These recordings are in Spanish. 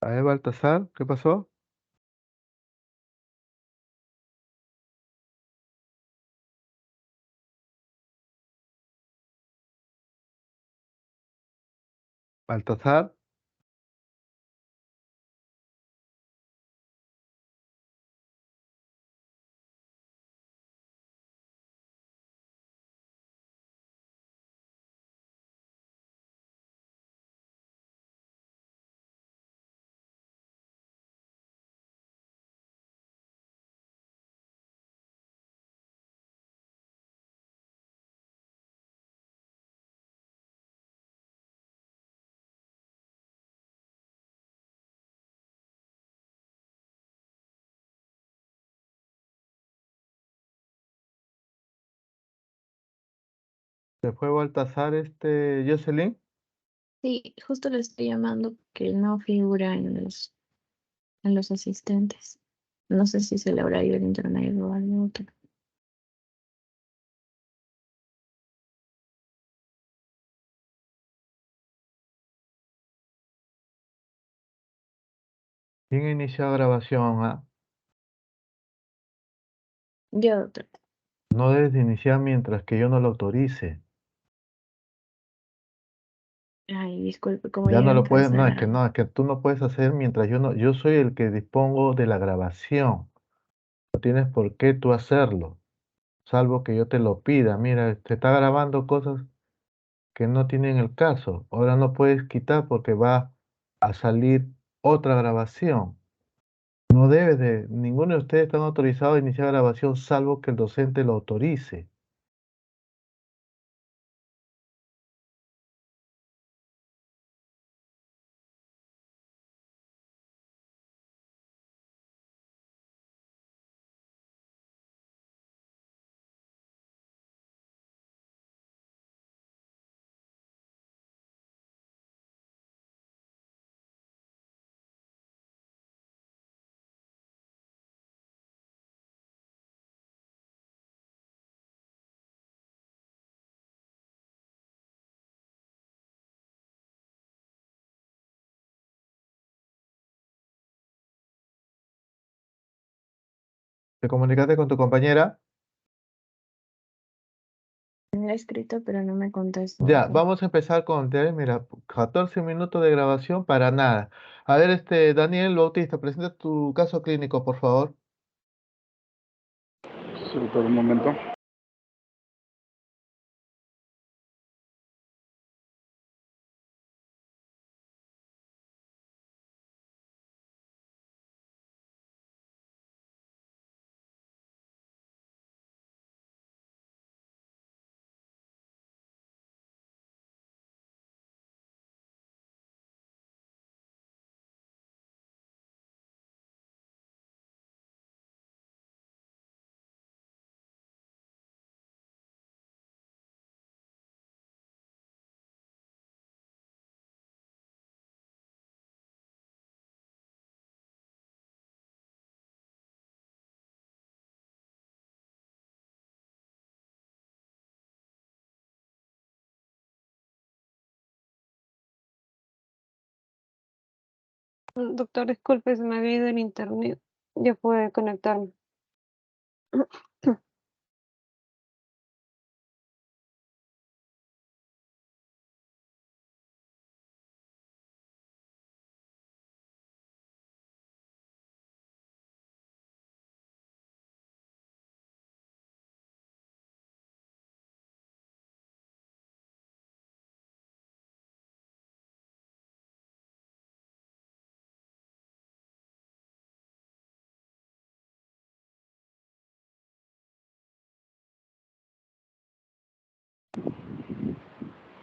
A ver, Baltasar, ¿qué pasó? Baltasar, ¿se fue Baltasar, Jocelyn? Sí, justo le estoy llamando porque no figura en los asistentes. No sé si se le habrá ido el internet o algo otro. ¿Quién inició grabación? Yo, doctor. No debes de iniciar mientras que yo no lo autorice. Ay, disculpe, como Ya ya no iba a lo puedes, empezar a... no, es que tú no puedes hacer mientras yo soy el que dispongo de la grabación. No tienes por qué tú hacerlo, salvo que yo te lo pida. Mira, te está grabando cosas que no tienen el caso. Ahora no puedes quitar porque va a salir otra grabación. No debes de, ninguno de ustedes están autorizados a iniciar grabación salvo que el docente lo autorice. ¿Te comunicaste con tu compañera? Me he escrito, pero no me contesta, Ya, doctor. vamos a empezar con, mira, 14 minutos de grabación para nada. A ver, Daniel Bautista, presenta tu caso clínico, por favor. Sí, por un momento. Doctor, disculpe, se me había ido el internet. Ya pude conectarme.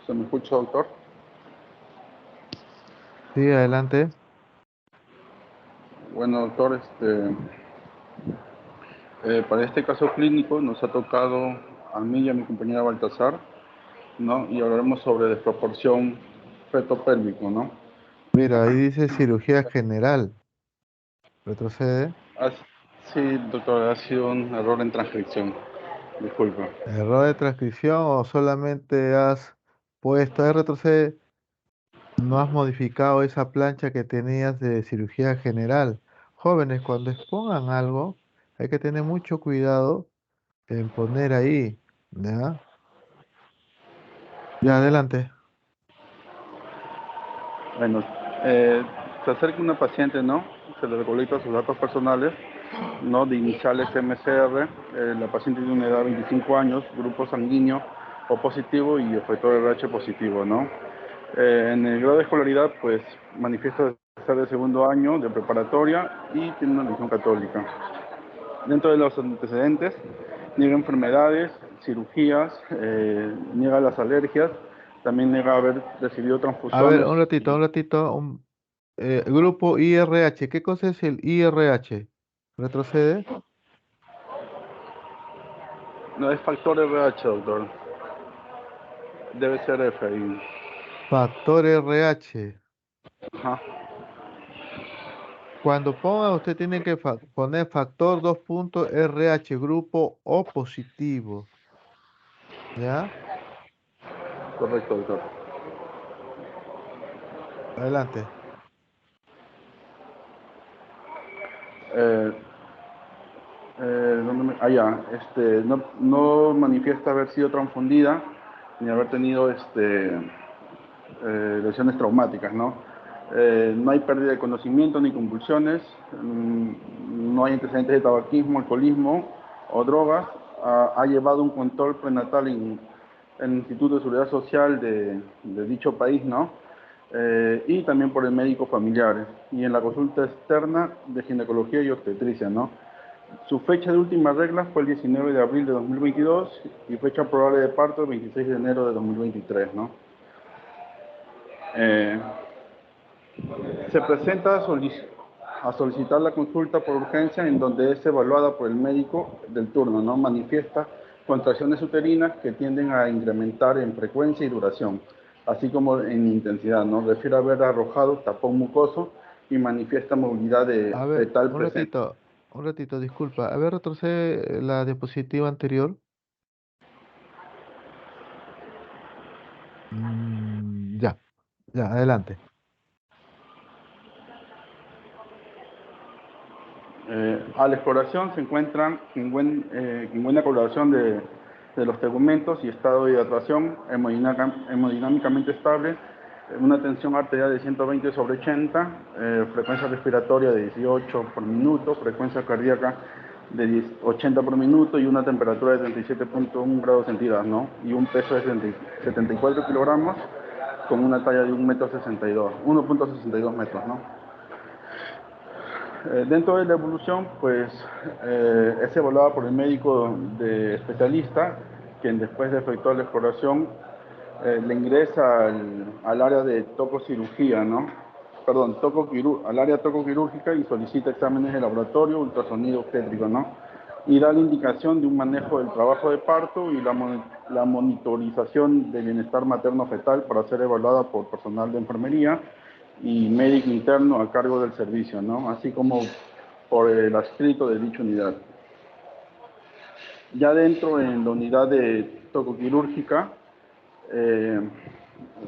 ¿Se me escucha, doctor? Sí, adelante. Bueno, doctor, para este caso clínico nos ha tocado a mí y a mi compañera Baltasar, ¿no? Y hablaremos sobre desproporción feto-pélvico, ¿no? Mira, ahí dice cirugía general. Retrocede. Ah, sí, doctor, ha sido un error en transcripción. Disculpa. Error de transcripción o solamente has puesto, retrocede. No has modificado esa plancha que tenías de cirugía general. Jóvenes, cuando expongan algo, hay que tener mucho cuidado en poner ahí, ¿ya? Ya, adelante. Bueno, se acerca una paciente, ¿no? Se le recolecta sus datos personales, ¿no? De iniciales MCR. La paciente tiene una edad de 25 años, grupo sanguíneo O positivo y efector RH positivo, ¿no? En el grado de escolaridad, pues manifiesta ser de segundo año de preparatoria y tiene una religión católica. Dentro de los antecedentes, niega enfermedades, cirugías, niega las alergias, también niega haber recibido A ver, transfusiones. un ratito. Grupo IRH. ¿Qué cosa es el IRH? ¿Retrocede? No es factor RH, doctor. Debe ser F ahí. Factor RH. Ajá. Cuando ponga, usted tiene que poner factor 2 puntos RH, grupo O positivo. ¿Ya? Correcto, doctor. Adelante. Eh, ya. No manifiesta haber sido transfundida ni haber tenido lesiones traumáticas, ¿no? No hay pérdida de conocimiento ni convulsiones, no hay antecedentes de tabaquismo, alcoholismo o drogas. Ha llevado un control prenatal en el Instituto de Seguridad Social de dicho país, ¿no? Y también por el médico familiar. Y en la consulta externa de ginecología y obstetricia, ¿no? Su fecha de última regla fue el 19 de abril de 2022 y fecha probable de parto el 26 de enero de 2023, ¿no? Eh, Se presenta a solicitar la consulta por urgencia en donde es evaluada por el médico del turno, ¿no? Manifiesta contracciones uterinas que tienden a incrementar en frecuencia y duración, así como en intensidad, ¿no? Refiere haber arrojado tapón mucoso y manifiesta movilidad de A ver, fetal presente. un ratito, disculpa. A ver, retrocede la diapositiva anterior. Ya, ya, adelante. A la exploración se encuentran en buena coloración de los tegumentos y estado de hidratación hemodinámicamente estable, una tensión arterial de 120 sobre 80, frecuencia respiratoria de 18 por minuto, frecuencia cardíaca de 80 por minuto y una temperatura de 37.1 grados centígrados, ¿no? Y un peso de 74 kilogramos con una talla de 1,62 metros, ¿no? Dentro de la evolución, pues es evaluada por el médico especialista, quien después de efectuar la exploración le ingresa al área de tococirugía, ¿no? Perdón, al área tocoquirúrgica y solicita exámenes de laboratorio, ultrasonido obstétrico, ¿no? Y da la indicación de un manejo del trabajo de parto y la monitorización del bienestar materno-fetal para ser evaluada por personal de enfermería y médico interno a cargo del servicio, ¿no? Así como por el adscrito de dicha unidad. Ya dentro en la unidad de tocoquirúrgica eh,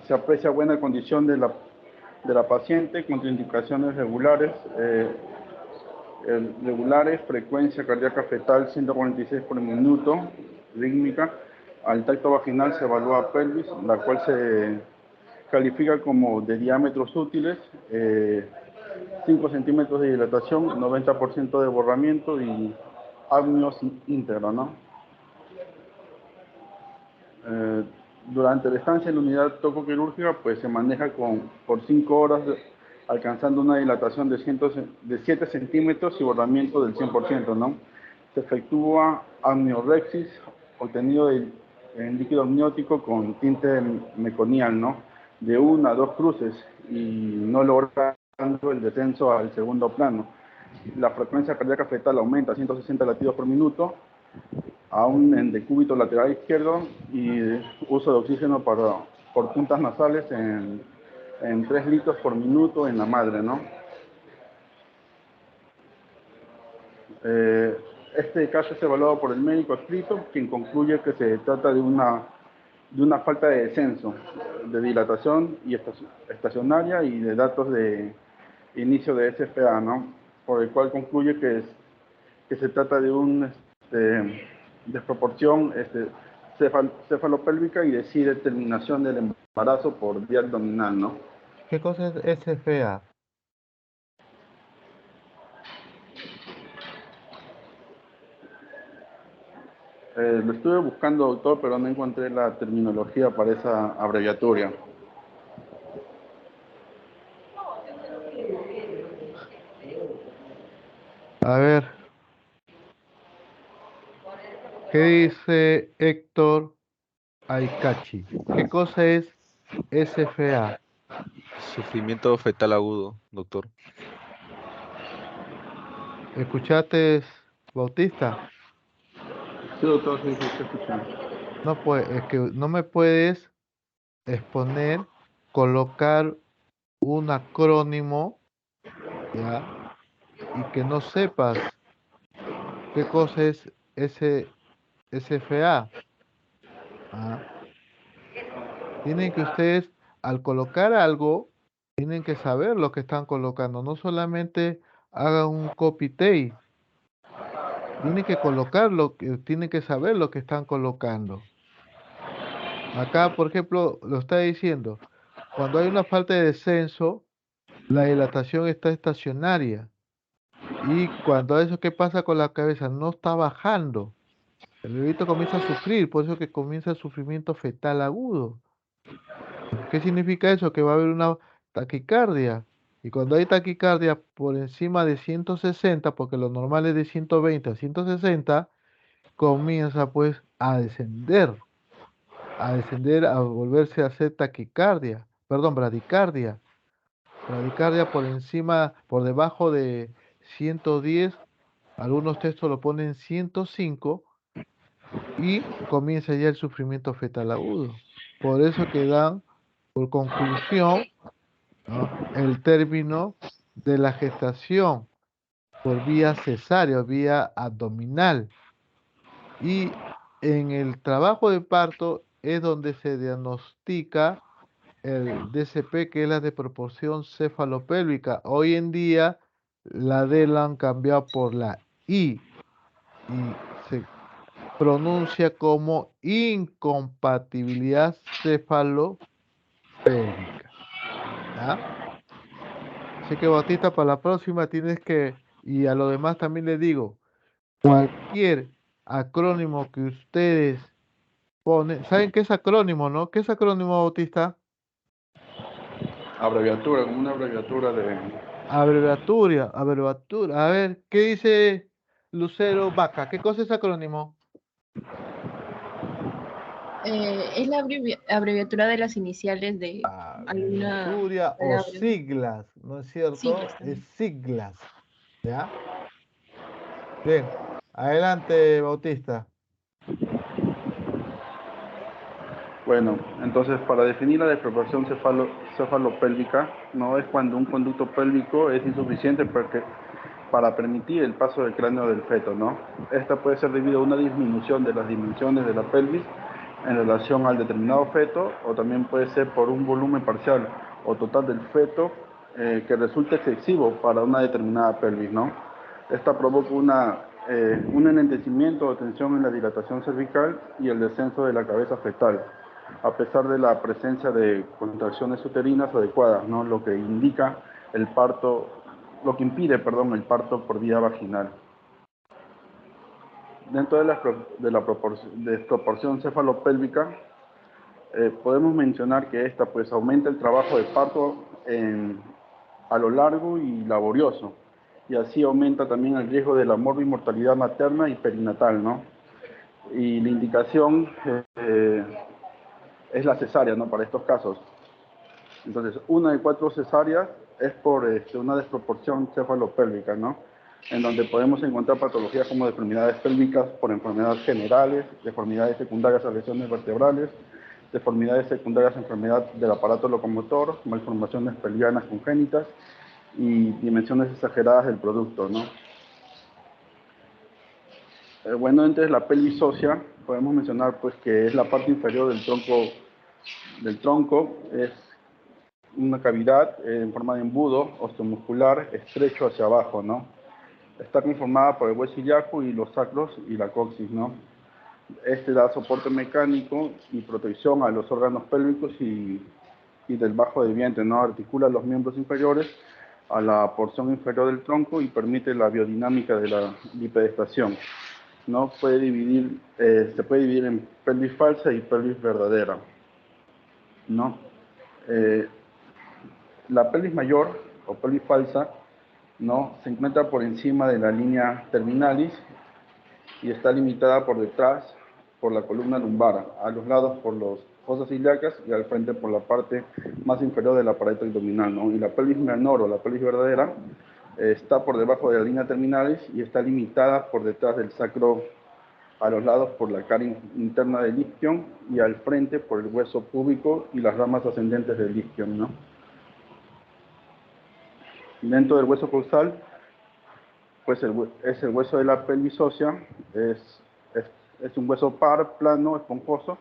se aprecia buena condición de la paciente, contraindicaciones regulares, frecuencia cardíaca fetal 146 por minuto, rítmica. Al tacto vaginal se evalúa pelvis, la cual se califica como de diámetros útiles, 5 centímetros de dilatación, 90% de borramiento y apneos íntegro, ¿no? Eh, Durante la estancia en la unidad tocoquirúrgica, pues se maneja por 5 horas, alcanzando una dilatación de 7 centímetros y borramiento del 100%, ¿no? Se efectúa amniorexis, obtenido en líquido amniótico con tinte meconial, ¿no? De 1 a 2 cruces y no logrando el descenso al segundo plano. La frecuencia cardíaca fetal aumenta a 160 latidos por minuto, aún en decúbito lateral izquierdo y uso de oxígeno por puntas nasales en 3 litros por minuto en la madre, ¿no? Este caso es evaluado por el médico adscrito, quien concluye que se trata de una de una falta de descenso, de dilatación y estacionaria y de datos de inicio de SFA, ¿no? Por el cual concluye que se trata de una desproporción cefalopélvica y decide terminación del embarazo por vía abdominal, ¿no? ¿Qué cosa es SFA? Lo estuve buscando, doctor, pero no encontré la terminología para esa abreviatura. A ver, ¿qué dice Héctor Aikachi? ¿Qué cosa es SFA? Sufrimiento fetal agudo, doctor. ¿Escuchaste, Bautista? Sí, doctor, sí, sí, estoy escuchando. No, pues, es que no me puedes exponer, colocar un acrónimo, ¿ya? Y que no sepas qué cosa es ese SFA. ¿Ah? Tienen que ustedes, al colocar algo, tienen que saber lo que están colocando. No solamente hagan un copy-paste. Tienen que colocarlo, tienen que saber lo que están colocando. Acá, por ejemplo, lo está diciendo, cuando hay una falta de descenso, la dilatación está estacionaria. Y cuando eso, ¿qué pasa con la cabeza? No está bajando. El bebito comienza a sufrir, por eso que comienza el sufrimiento fetal agudo. ¿Qué significa eso? Que va a haber una taquicardia. Y cuando hay taquicardia por encima de 160, porque lo normal es de 120 a 160, comienza pues a volverse a hacer taquicardia, perdón, bradicardia. Bradicardia por encima, por debajo de 110, algunos textos lo ponen 105 y comienza ya el sufrimiento fetal agudo. Por eso que dan por conclusión, ¿no?, el término de la gestación por vía cesárea, vía abdominal. Y en el trabajo de parto es donde se diagnostica el DCP, que es la desproporción cefalopélvica. Hoy en día la D la han cambiado por la I y se pronuncia como incompatibilidad cefalopélvica. ¿Ya? Así que Bautista, para la próxima tienes que, y a lo demás también les digo, cualquier acrónimo que ustedes ponen, ¿saben qué es acrónimo, no? ¿Qué es acrónimo, Bautista? Abreviatura, como una abreviatura de... Abreviatura. A ver, ¿qué dice Lucero Vaca? ¿Qué cosa es acrónimo? Es la abreviatura de las iniciales de alguna Abreviatura o palabra. siglas, ¿no es cierto? Siglas Es también. siglas, ¿ya? Bien, adelante, Bautista. Bueno, entonces para definir la desproporción cefalopélvica, no es cuando un conducto pélvico es insuficiente para permitir el paso del cráneo del feto, ¿no? Esta puede ser debido a una disminución de las dimensiones de la pelvis en relación al determinado feto, o también puede ser por un volumen parcial o total del feto que resulte excesivo para una determinada pelvis, ¿no? Esta provoca un enlentecimiento o tensión en la dilatación cervical y el descenso de la cabeza fetal, a pesar de la presencia de contracciones uterinas adecuadas, ¿no? Lo que indica el parto, lo que impide, perdón, el parto por vía vaginal. Dentro de la desproporción cefalopélvica, podemos mencionar que esta pues aumenta el trabajo de parto a lo largo y laborioso, y así aumenta también el riesgo de la morbimortalidad materna y perinatal, ¿no? Y la indicación es la cesárea, ¿no? Para estos casos. Entonces, una de 4 cesáreas es por una desproporción cefalopélvica, ¿no? En donde podemos encontrar patologías como deformidades pélvicas por enfermedades generales, deformidades secundarias a lesiones vertebrales, deformidades secundarias a enfermedad del aparato locomotor, malformaciones pelvianas congénitas y dimensiones exageradas del producto, ¿no? Bueno, entonces la pelvis ósea podemos mencionar pues que es la parte inferior del tronco, es una cavidad en forma de embudo osteomuscular estrecho hacia abajo, ¿no? Está conformada por el hueso ilíaco y los sacros y la coxis, ¿no? Este da soporte mecánico y protección a los órganos pélvicos y del bajo del vientre, ¿no? Articula los miembros inferiores a la porción inferior del tronco y permite la biodinámica de la bipedestación, ¿no? Se puede dividir en pelvis falsa y pelvis verdadera, ¿no? Eh, la pelvis mayor o pelvis falsa, ¿no? Se encuentra por encima de la línea terminalis y está limitada por detrás por la columna lumbar, a los lados por los fosas ilíacas y al frente por la parte más inferior del aparato abdominal, ¿no? Y la pelvis menor o la pelvis verdadera está por debajo de la línea terminalis y está limitada por detrás del sacro, a los lados por la cara interna del isquion y al frente por el hueso púbico y las ramas ascendentes del isquion, ¿no? Dentro del hueso causal, pues es el hueso de la pelvis ósea, es un hueso par, plano, esponjoso,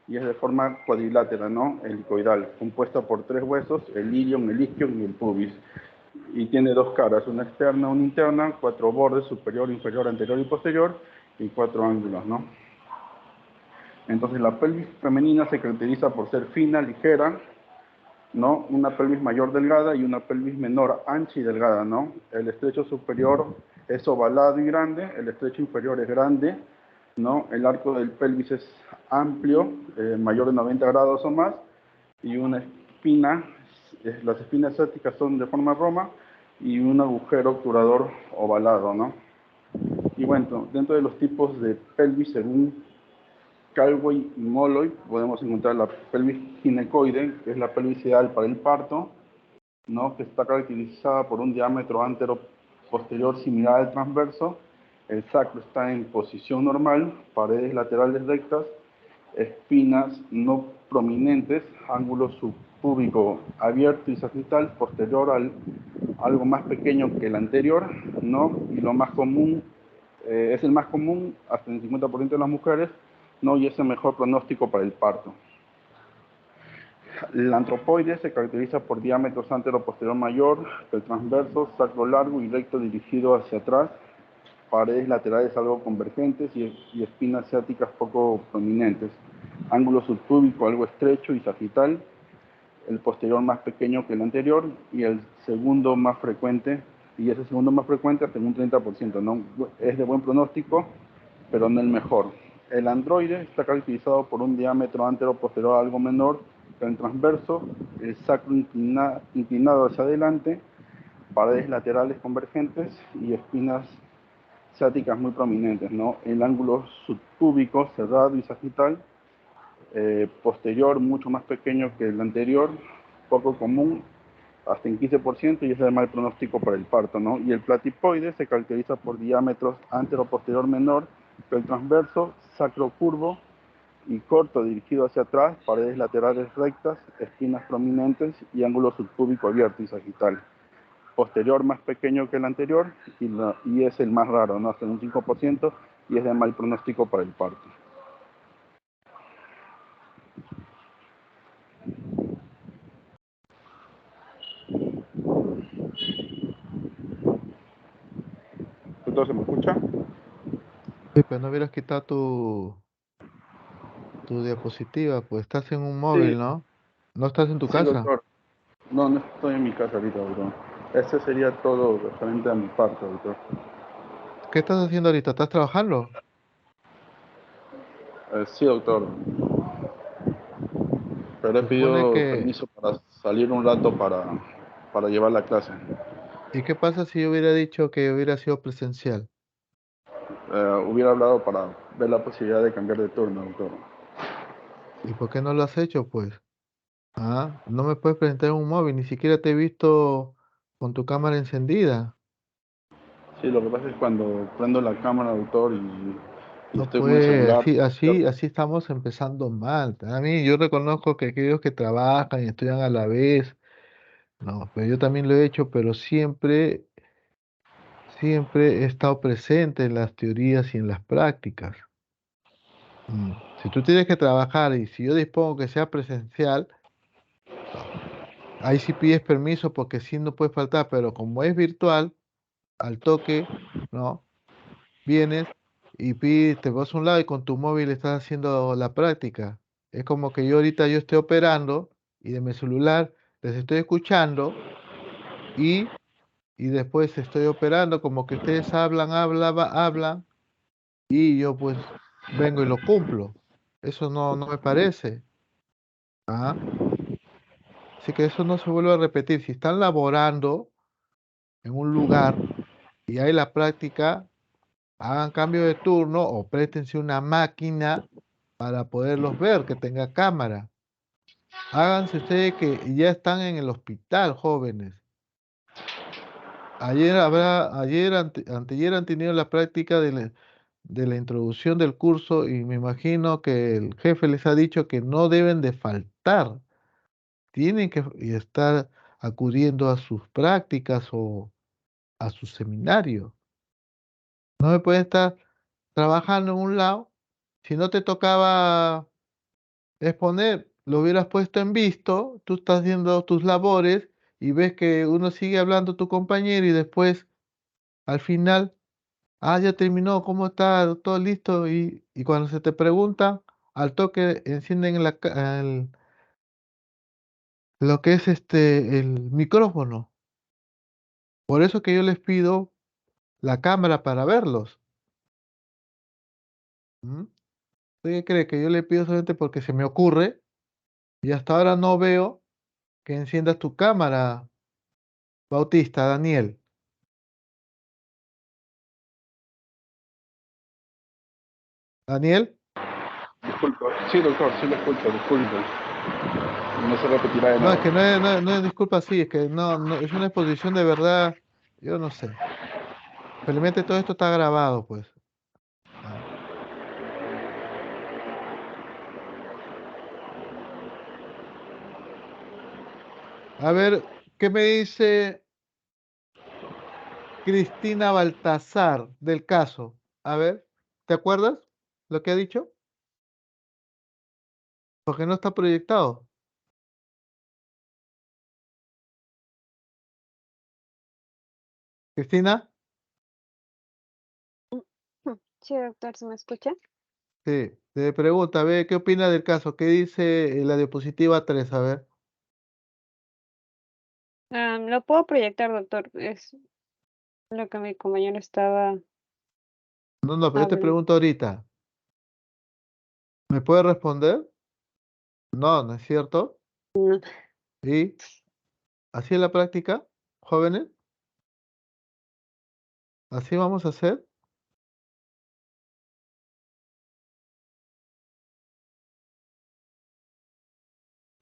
y es de forma cuadrilátera, ¿no? Helicoidal, compuesta por 3 huesos, el ilion, el isquion y el pubis. Y tiene 2 caras, una externa, una interna, 4 bordes, superior, inferior, anterior y posterior, y 4 ángulos, ¿no? Entonces la pelvis femenina se caracteriza por ser fina, ligera, ¿no? Una pelvis mayor delgada y una pelvis menor ancha y delgada, ¿no? El estrecho superior es ovalado y grande, el estrecho inferior es grande, ¿no? El arco del pelvis es amplio, mayor de 90 grados o más, y una espina, las espinas ciáticas son de forma roma y un agujero obturador ovalado, ¿no? Y bueno, dentro de los tipos de pelvis, según Calway y Molloy, podemos encontrar la pelvis ginecoide, que es la pelvis ideal para el parto, ¿no? Que está caracterizada por un diámetro antero-posterior similar al transverso. El sacro está en posición normal, paredes laterales rectas, espinas no prominentes, ángulo subpúbico abierto y sagital, posterior al algo más pequeño que el anterior, ¿no? Y lo más común, es el más común hasta el 50% de las mujeres, ¿no? Y es el mejor pronóstico para el parto. El antropoide se caracteriza por diámetros antero-posterior mayor, el transverso, sacro largo y recto dirigido hacia atrás, paredes laterales algo convergentes y espinas ciáticas poco prominentes, ángulo subpúbico algo estrecho y sagital, el posterior más pequeño que el anterior y el segundo más frecuente, y ese segundo más frecuente hasta en un 30%, ¿no? Es de buen pronóstico, pero no el mejor. El androide está caracterizado por un diámetro antero-posterior algo menor que el transverso, el sacro inclinado hacia adelante, paredes laterales convergentes y espinas ciáticas muy prominentes, ¿no? El ángulo subpúbico cerrado y sagital, posterior mucho más pequeño que el anterior, poco común, hasta en 15% y es de mal pronóstico para el parto, ¿no? Y el platipoide se caracteriza por diámetros antero-posterior menor que el transverso, sacro curvo y corto dirigido hacia atrás, paredes laterales rectas, espinas prominentes y ángulo subpúbico abierto y sagital. Posterior más pequeño que el anterior y es el más raro, ¿no? Hasta un 5% y es de mal pronóstico para el parto. ¿Todo se me escucha? Sí, pero no hubieras quitado tu diapositiva, pues estás en un Sí, móvil, ¿no? ¿No estás en tu sí, casa? doctor. No, no estoy en mi casa ahorita, doctor. Ese sería todo referente a mi parto, doctor. ¿Qué estás haciendo ahorita? ¿Estás trabajando? Sí, doctor. Pero he Se supone pedido que... permiso para salir un rato para llevar la clase. ¿Y qué pasa si yo hubiera dicho que hubiera sido presencial? Hubiera hablado para ver la posibilidad de cambiar de turno, doctor. ¿Y por qué no lo has hecho, pues? Ah, no me puedes presentar en un móvil, ni siquiera te he visto con tu cámara encendida. Sí, lo que pasa es cuando prendo la cámara, doctor, y No estoy con el puede, celular. así estamos empezando mal. A mí, yo reconozco que aquellos que trabajan y estudian a la vez, no, pero yo también lo he hecho, pero siempre he estado presente en las teorías y en las prácticas. Si tú tienes que trabajar y si yo dispongo que sea presencial, no, ahí sí pides permiso porque sí no puede faltar, pero como es virtual, al toque, ¿no? Vienes y pides, te vas a un lado y con tu móvil estás haciendo la práctica. Es como que yo ahorita yo estoy operando y de mi celular les estoy escuchando y, y después estoy operando como que ustedes hablan y yo pues vengo y lo cumplo. Eso no me parece. ¿Ah? Así que eso no se vuelve a repetir. Si están laborando en un lugar y hay la práctica, hagan cambio de turno o préstense una máquina para poderlos ver, que tenga cámara. Háganse ustedes que ya están en el hospital, jóvenes. Anteayer han tenido la práctica de la introducción del curso y me imagino que el jefe les ha dicho que no deben de faltar. Tienen que estar acudiendo a sus prácticas o a su seminario. No me pueden estar trabajando en un lado. Si no te tocaba exponer, lo hubieras puesto en visto, tú estás haciendo tus labores y ves que uno sigue hablando tu compañero y después, al final, ya terminó, ¿cómo está? ¿Todo listo? Y cuando se te pregunta, al toque encienden lo que es el micrófono. Por eso que yo les pido la cámara para verlos. ¿Mm? ¿Usted qué cree? Que yo le pido solamente porque se me ocurre y hasta ahora no veo que enciendas tu cámara, Bautista, Daniel. Daniel, Disculpa. Sí, doctor, sí lo escucho, disculpe. No se repetirá de no, es nuevo. que no es disculpa así, es que no, es una exposición de verdad, yo no sé. Felizmente todo esto está grabado, pues. Ah. A ver, ¿qué me dice Cristina Baltazar del caso? A ver, ¿te acuerdas lo que ha dicho? Porque no está proyectado. Cristina, Sí, doctor, ¿se me escucha? sí, te pregunta, a ver, ¿qué opina del caso? ¿Qué dice la diapositiva 3? A ver. Lo puedo proyectar, doctor. Es lo que mi compañero estaba No, pero yo te hablando. pregunto ahorita, ¿me puede responder? No, no es cierto. No. ¿Y así es la práctica, jóvenes? ¿Así vamos a hacer?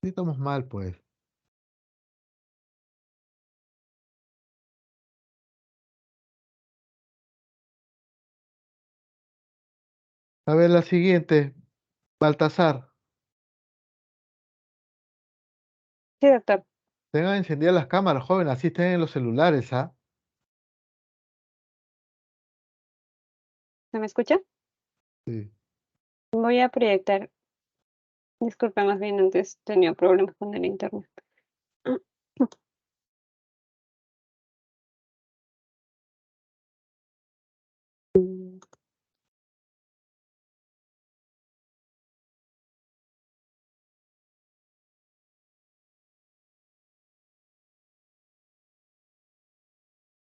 Sí, estamos mal, pues. A ver, la siguiente, Baltasar. Sí, doctor, Tengan encendidas las cámaras, jóvenes, así estén en los celulares, ¿ah? ¿se me escucha? Sí. Voy a proyectar. Disculpa, más bien antes tenía problemas con el internet. Mm,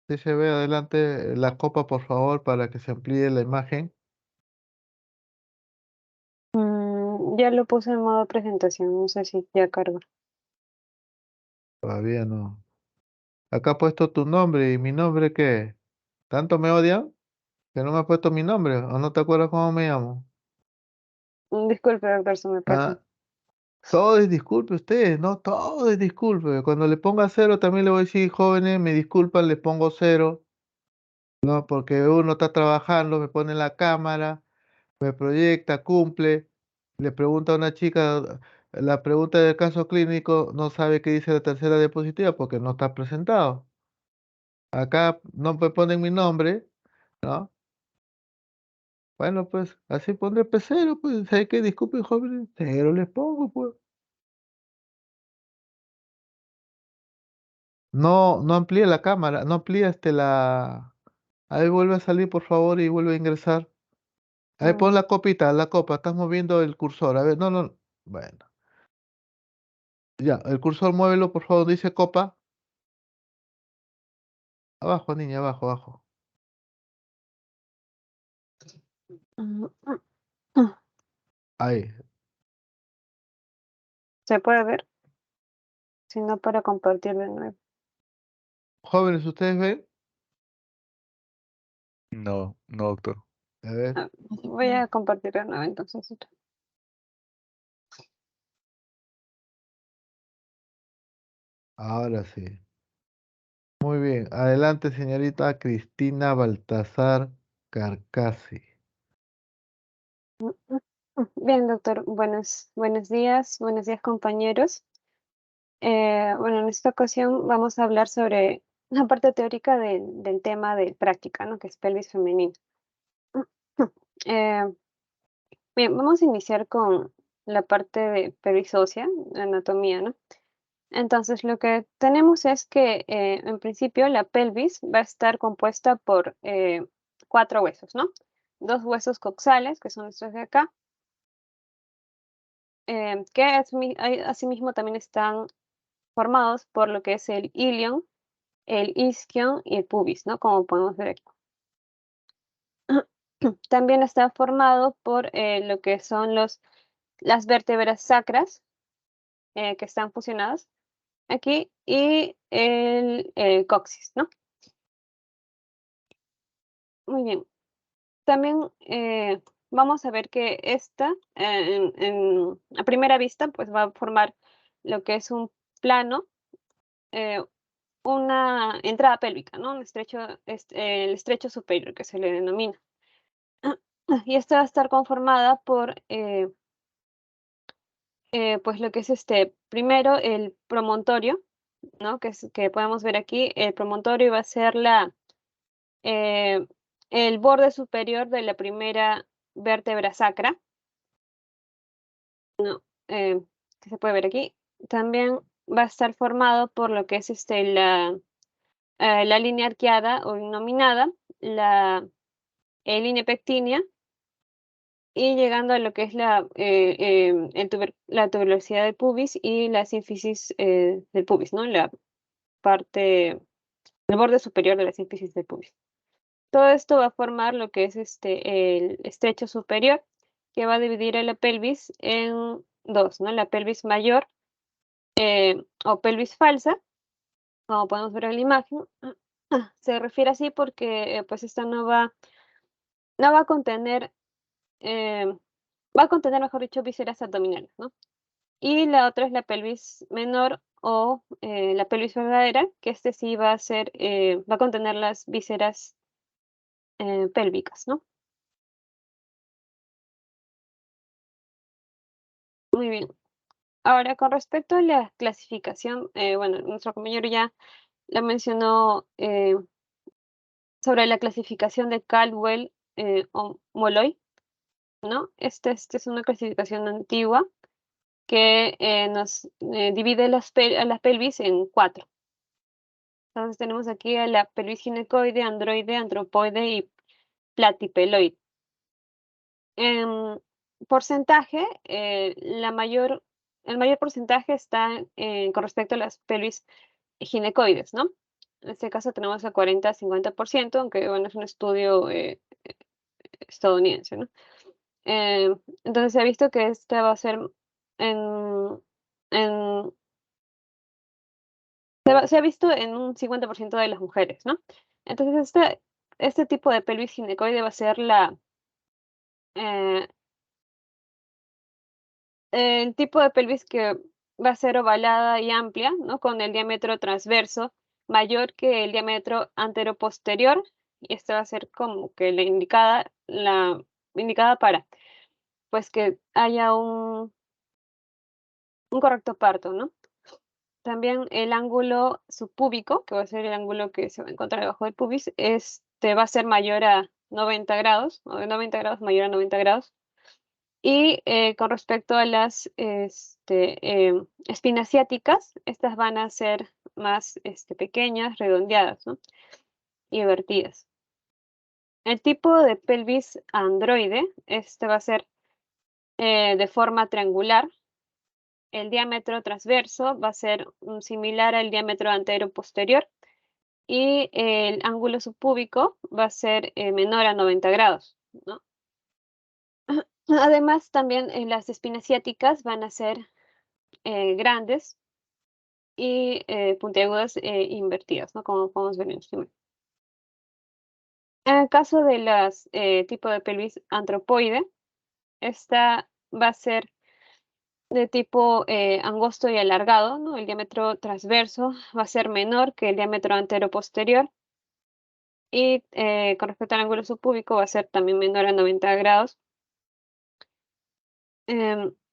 Sí se ve adelante la copa, por favor, para que se amplíe la imagen. ya lo puse en modo presentación, no sé si ya cargo. Todavía no. Acá ha puesto tu nombre y mi nombre, ¿qué? ¿Tanto me odian que no me ha puesto mi nombre? ¿O no te acuerdas cómo me llamo? Disculpe, doctor, se me pasó. Ah, todo es disculpe ustedes, ¿no? Todo es disculpe. Cuando le ponga cero también le voy a decir, jóvenes, me disculpan, le pongo cero, ¿no? Porque uno está trabajando, me pone la cámara, me proyecta, cumple, le pregunta a una chica, la pregunta del caso clínico, no sabe qué dice la tercera diapositiva porque no está presentado. Acá no me ponen mi nombre, ¿no? Bueno, pues así pondré P0, pues, ¿sabes qué? Disculpen, jóvenes, 0 les pongo, pues. No, no amplíe la cámara, no amplíe la... Ahí vuelve a salir, por favor, y vuelve a ingresar. Ahí pon la copita, la copa, estás moviendo el cursor. A ver, no, no. Bueno, ya, el cursor muévelo, por favor, dice copa. Abajo, niña, abajo, abajo. Ahí. ¿Se puede ver? Si no, para compartir de nuevo. Jóvenes, ¿ustedes ven? No, no, doctor. A ver, Ah, voy a compartir de nuevo entonces. ahora sí. Muy bien. Adelante, señorita Cristina Baltasar Carcasi. Bien, doctor. Buenos días, compañeros. Bueno, en esta ocasión vamos a hablar sobre la parte teórica del tema de práctica, ¿no? Que es pelvis femenina. Eh, Bien, vamos a iniciar con la parte de pelvis ósea, la anatomía, ¿no? Entonces, lo que tenemos es que, en principio, la pelvis va a estar compuesta por 4 huesos, ¿no? 2 huesos coxales, que son estos de acá, que asimismo también están formados por lo que es el ilion, el isquion y el pubis, ¿no? Como podemos ver aquí. También está formado por lo que son las vértebras sacras, que están fusionadas aquí, y el coxis, ¿no? Muy bien. También vamos a ver que esta, a primera vista, pues va a formar lo que es un plano, eh, una entrada pélvica, ¿no? El estrecho superior, que se le denomina. Y esta va a estar conformada por, pues lo que es primero el promontorio, ¿no? Que podemos ver aquí. El promontorio va a ser eh, el borde superior de la primera vértebra sacra, ¿no? Que se puede ver aquí. También va a estar formado por lo que es la línea arqueada o nominada, la línea pectínea, y llegando a lo que es la tuberosidad del pubis y la sínfisis del pubis, ¿no? La parte, el borde superior de la sínfisis del pubis. Todo esto va a formar lo que es el estrecho superior, que va a dividir a la pelvis en dos, ¿no? La pelvis mayor o pelvis falsa, como podemos ver en la imagen. Se refiere así porque pues esta no va a contener, eh, mejor dicho, vísceras abdominales, ¿no? Y la otra es la pelvis menor o la pelvis verdadera, que sí va a ser, va a contener las vísceras pélvicas, ¿no? Muy bien. Ahora, con respecto a la clasificación, bueno, nuestro compañero ya la mencionó sobre la clasificación de Caldwell o Molloy, ¿no? Esta es una clasificación antigua que nos divide a la pelvis en 4. Entonces tenemos aquí a la pelvis ginecoide, androide, antropoide y platipeloide. En porcentaje, el mayor porcentaje está con respecto a las pelvis ginecoides, ¿no? En este caso tenemos el 40-50%, aunque bueno, es un estudio estadounidense, ¿no? Entonces se ha visto que esta va a ser en, en se ha visto en un 50% de las mujeres, ¿no? Entonces, este tipo de pelvis ginecoide va a ser eh, el tipo de pelvis que va a ser ovalada y amplia, ¿no? Con el diámetro transverso mayor que el diámetro anteroposterior, y esta va a ser como que la indicada para, pues, que haya un correcto parto, ¿no? También el ángulo subpúbico, que va a ser el ángulo que se va a encontrar debajo del pubis, va a ser mayor 90 grados, o de 90 grados mayor a 90 grados. Y con respecto a las espinas ciáticas, estas van a ser más pequeñas, redondeadas, ¿no? Y vertidas. El tipo de pelvis androide, va a ser de forma triangular. El diámetro transverso va a ser similar al diámetro antero-posterior y el ángulo subpúbico va a ser menor a 90 grados, ¿no? Además, también las espinas ciáticas van a ser grandes y puntiagudas invertidas, ¿no? Como podemos ver en este momento. En el caso de las tipo de pelvis antropoide, esta va a ser de tipo angosto y alargado, ¿no? El diámetro transverso va a ser menor que el diámetro antero-posterior y con respecto al ángulo subpúbico va a ser también menor a 90 grados.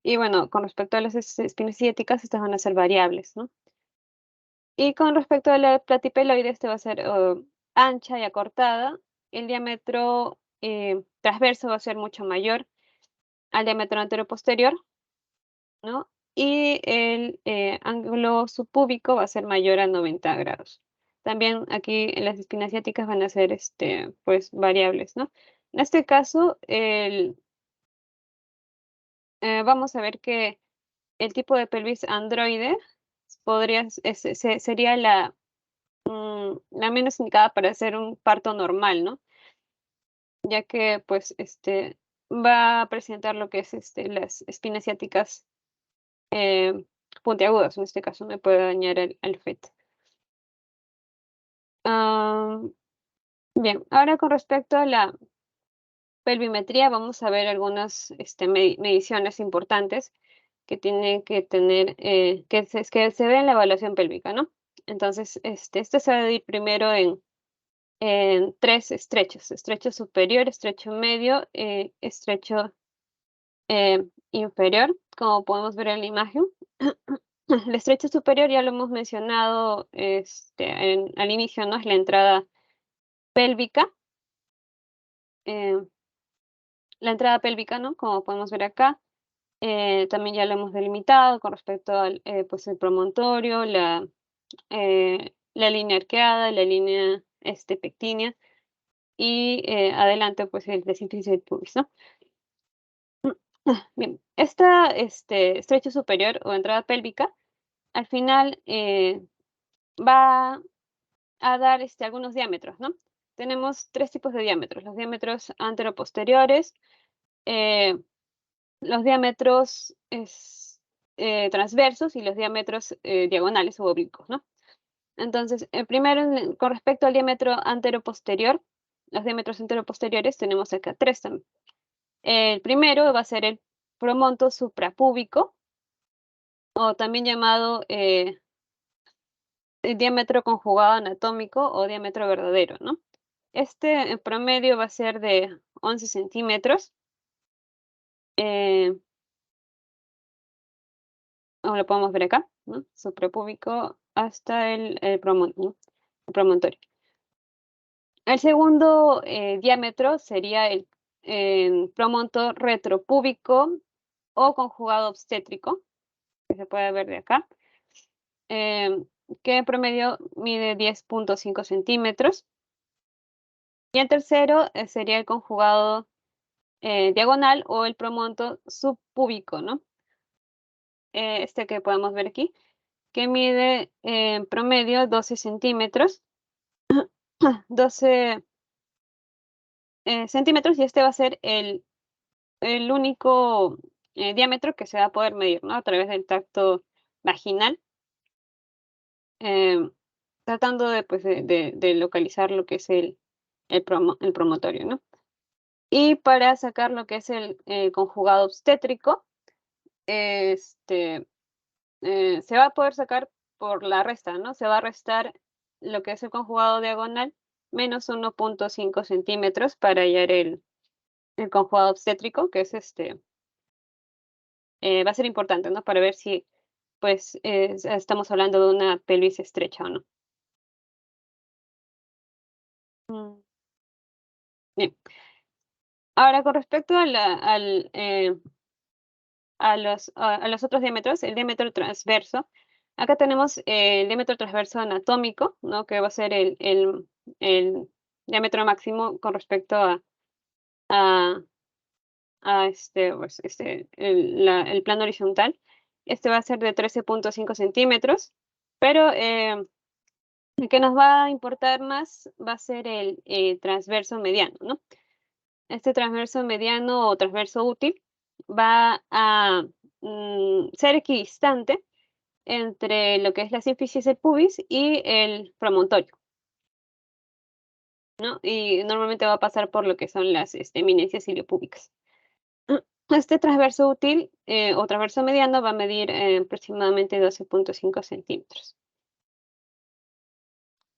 Y bueno, con respecto a las espinas ciáticas, estas van a ser variables, ¿no? Y con respecto a la platipeloide, este va a ser ancha y acortada. El diámetro transverso va a ser mucho mayor al diámetro antero-posterior, ¿no? Y el ángulo subpúbico va a ser mayor a 90 grados. También aquí las espinas ciáticas van a ser pues, variables, ¿no? En este caso, vamos a ver que el tipo de pelvis androide sería la menos indicada para hacer un parto normal, ¿no? Ya que pues va a presentar lo que es las espinas ciáticas puntiagudas. En este caso me puede dañar al feto. Bien, ahora con respecto a la pelvimetría, vamos a ver algunas mediciones importantes que tienen que tener, que se ve en la evaluación pélvica, ¿no? Entonces, este se va a dividir primero en tres estrechos: estrecho superior, estrecho medio, estrecho inferior, como podemos ver en la imagen. El estrecho superior ya lo hemos mencionado al inicio, ¿no? Es la entrada pélvica. La entrada pélvica, ¿no? Como podemos ver acá, también ya lo hemos delimitado con respecto al pues el promontorio, la línea arqueada, la línea pectínea y adelante pues el desínfisis del pubis, ¿no? Bien, esta estrecho superior o entrada pélvica al final va a dar algunos diámetros, ¿no? Tenemos tres tipos de diámetros: los diámetros anteroposteriores, los diámetros transversos y los diámetros diagonales o oblicuos, ¿no? Entonces, primero, con respecto al diámetro anteroposterior, los diámetros anteroposteriores tenemos acá tres también. El primero va a ser el promonto suprapúbico, o también llamado el diámetro conjugado anatómico o diámetro verdadero, ¿no? En promedio va a ser de 11 centímetros. Como lo podemos ver acá, ¿no? Suprapúbico hasta el promontorio. El segundo diámetro sería el promonto retropúbico o conjugado obstétrico, que se puede ver de acá, que en promedio mide 10.5 centímetros. Y el tercero sería el conjugado diagonal o el promonto subpúbico, ¿no? Que podemos ver aquí, que mide en promedio 12 centímetros. 12 centímetros, y va a ser el único diámetro que se va a poder medir, ¿no? A través del tracto vaginal, tratando pues, de localizar lo que es el promontorio, ¿no? Y para sacar lo que es el conjugado obstétrico, se va a poder sacar por la resta, ¿no? Se va a restar lo que es el conjugado diagonal menos 1.5 centímetros para hallar el conjugado obstétrico, que es va a ser importante, ¿no? Para ver si pues estamos hablando de una pelvis estrecha o no. Bien. Ahora, con respecto a los otros diámetros, el diámetro transverso, acá tenemos el diámetro transverso anatómico, ¿no? Que va a ser el diámetro máximo con respecto a, el plano horizontal. Este va a ser de 13.5 centímetros, pero el que nos va a importar más va a ser el transverso mediano, ¿no? Este transverso mediano o transverso útil va a ser equidistante entre lo que es la sínfisis del pubis y el promontorio, ¿no? Y normalmente va a pasar por lo que son las eminencias iliopúbicas. Este transverso útil o transverso mediano va a medir aproximadamente 12.5 centímetros.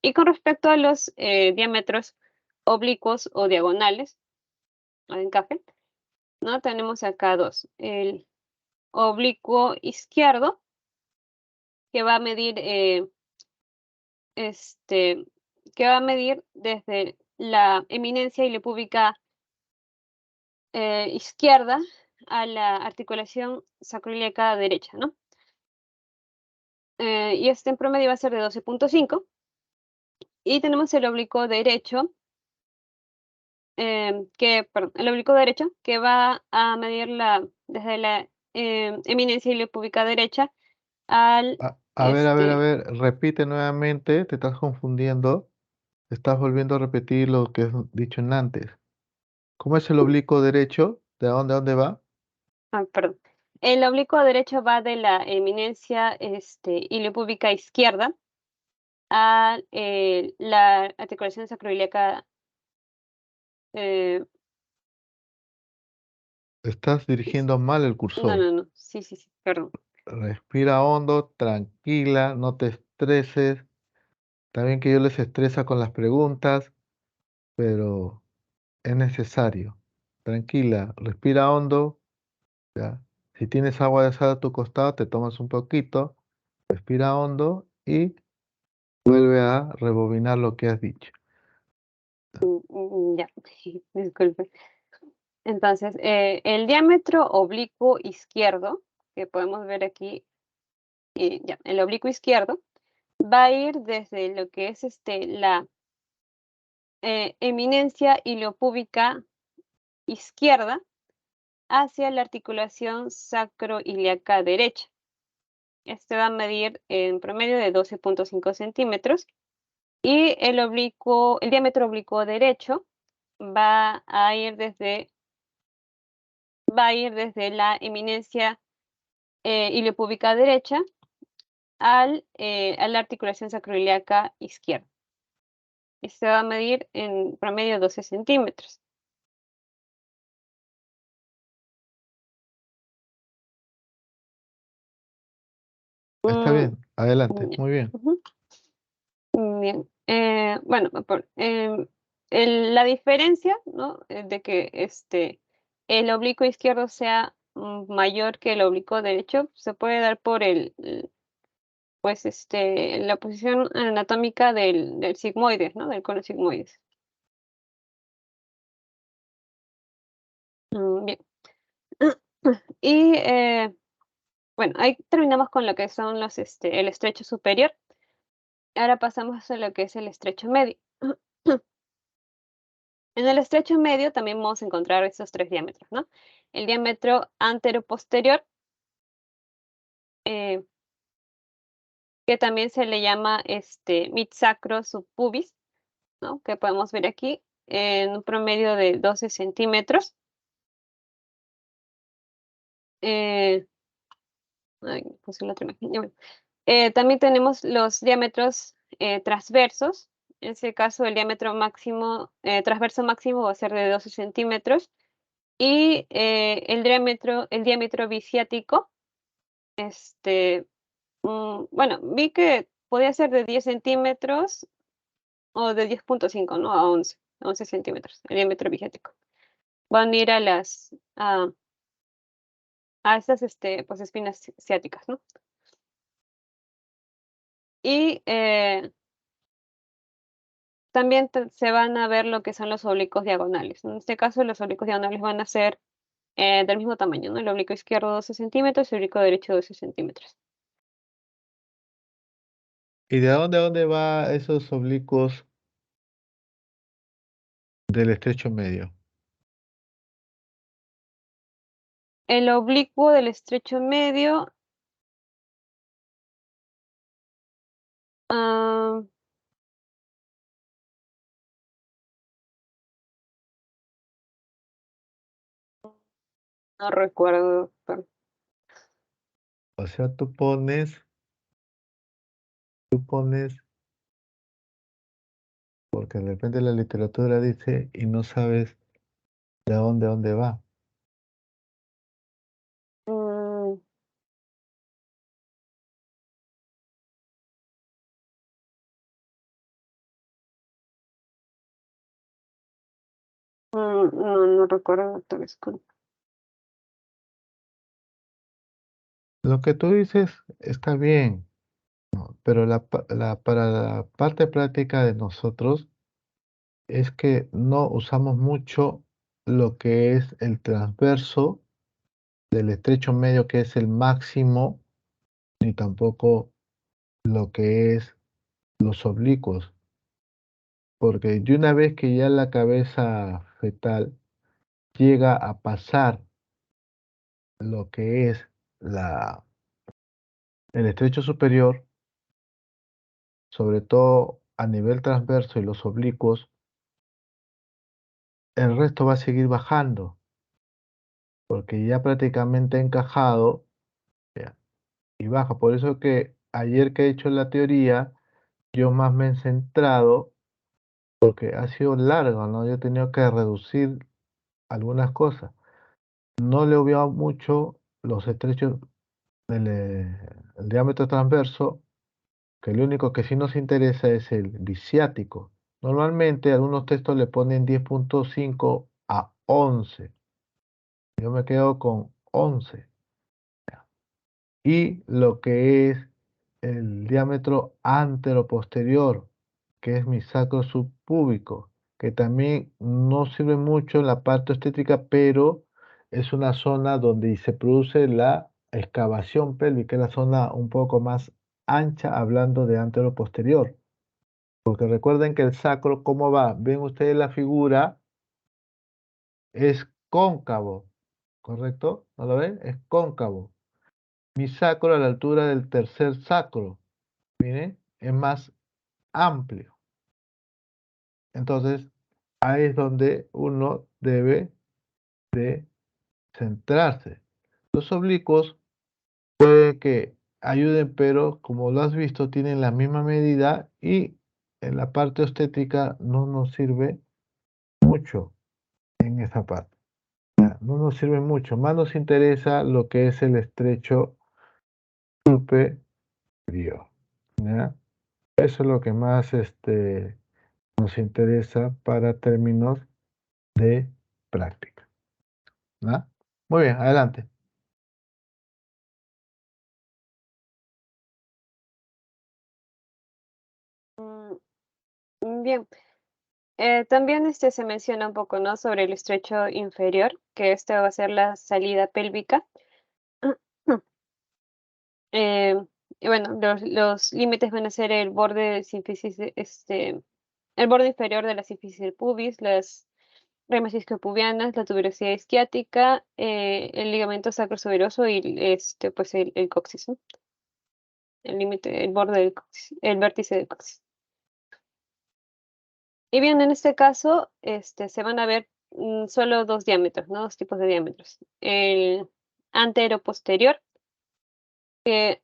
Y con respecto a los diámetros oblicuos o diagonales, o de encaje, ¿no? Tenemos acá dos. El oblicuo izquierdo, que va a medir, que va a medir desde la eminencia iliopúbica izquierda a la articulación sacroiliaca derecha, ¿no? Y este en promedio va a ser de 12.5. Y tenemos el oblicuo derecho, el oblicuo derecho, que va a medir desde la eminencia iliopúbica derecha al, A ver, repite nuevamente, te estás confundiendo, estás volviendo a repetir lo que has dicho en antes. ¿Cómo es el oblicuo derecho? ¿De dónde a dónde va? perdón. El oblicuo derecho va de la eminencia iliopúbica izquierda a la articulación sacroiliaca. Estás dirigiendo mal el cursor. No. Sí, perdón. Respira hondo, tranquila, no te estreses. También que yo les estresa con las preguntas, pero es necesario. Tranquila, respira hondo. Ya. Si tienes agua de sal a tu costado, te tomas un poquito, respira hondo y vuelve a rebobinar lo que has dicho. Ya, disculpe. Entonces, el diámetro oblicuo izquierdo, que podemos ver aquí, ya, el oblicuo izquierdo, va a ir desde lo que es la eminencia iliopúbica izquierda hacia la articulación sacroiliaca derecha. Este va a medir en promedio de 12.5 centímetros. Y el diámetro oblicuo derecho va a ir desde la eminencia iliopúbica derecha a la articulación sacroiliaca izquierda. Y se va a medir en promedio 12 centímetros. Está Mm, bien, adelante, ya. muy bien. Ujú. Bien. Bueno, la diferencia, ¿no? De que el oblicuo izquierdo sea mayor que el oblicuo derecho se puede dar por la posición anatómica del sigmoides, ¿no? Del cono sigmoides. Bien. Y bueno, ahí terminamos con lo que son el estrecho superior. Ahora pasamos a lo que es el estrecho medio. En el estrecho medio también vamos a encontrar esos tres diámetros, ¿no? El diámetro anteroposterior, eh, que también se le llama mid-sacro subpubis, ¿no? Que podemos ver aquí en un promedio de 12 centímetros. Ay, puse la otra imagen, ya bueno. También tenemos los diámetros transversos. En ese caso, el diámetro máximo, transverso máximo va a ser de 12 centímetros. Y el diámetro bisiático, bueno, vi que podía ser de 10 centímetros o de 10.5, ¿no? A 11 centímetros, el diámetro bisiático. Van a ir a estas pues, espinas ciáticas, ¿no? Y también se van a ver lo que son los oblicuos diagonales. En este caso, los oblicuos diagonales van a ser del mismo tamaño, ¿no? El oblicuo izquierdo 12 centímetros y el oblicuo derecho 12 centímetros. ¿Y de dónde a dónde va esos oblicuos del estrecho medio? El oblicuo del estrecho medio no recuerdo. O sea, tú pones, porque de repente la literatura dice y no sabes de dónde a dónde va. Mm, no recuerdo, doctor, disculpe. Lo que tú dices está bien, ¿no? Pero para la parte práctica de nosotros es que no usamos mucho lo que es el transverso del estrecho medio, que es el máximo, ni tampoco lo que es los oblicuos, porque de una vez que ya la cabeza fetal llega a pasar lo que es el estrecho superior, sobre todo a nivel transverso y los oblicuos, el resto va a seguir bajando, porque ya prácticamente ha encajado, ya, y baja. Por eso que ayer que he hecho la teoría, yo más me he centrado, porque ha sido largo, ¿no? Yo he tenido que reducir algunas cosas. No le he obviado mucho los estrechos el diámetro transverso, que lo único que sí nos interesa es el bisiático. Normalmente algunos textos le ponen 10.5 a 11. Yo me quedo con 11. Y lo que es el diámetro anteroposterior, que es mi sacro subpúbico, que también no sirve mucho en la parte estética, pero es una zona donde se produce la excavación pélvica, es la zona un poco más ancha, hablando de anteroposterior. Porque recuerden que el sacro, ¿cómo va? Ven ustedes la figura, es cóncavo, ¿correcto? ¿No lo ven? Es cóncavo. Mi sacro a la altura del tercer sacro, miren, es más amplio. Entonces, ahí es donde uno debe de centrarse. Los oblicuos puede que ayuden, pero como lo has visto, tienen la misma medida y en la parte estética no nos sirve mucho en esa parte. No nos sirve mucho. Más nos interesa lo que es el estrecho superior. ¿Ya? Eso es lo que más nos interesa para términos de práctica. ¿No? Muy bien, adelante. Bien. También se menciona un poco, ¿no? Sobre el estrecho inferior, que este va a ser la salida pélvica. Y bueno, los límites van a ser el borde de sínfisis, el borde inferior de la sínfisis del pubis, las ramas isquiopubianas, la tuberosidad isquiática, el ligamento sacrosuberoso y pues el coxis, ¿no? El límite, el borde del coxis, el vértice del coxis. Y bien, en este caso, se van a ver solo dos diámetros, ¿no? Dos tipos de diámetros. El antero-posterior, que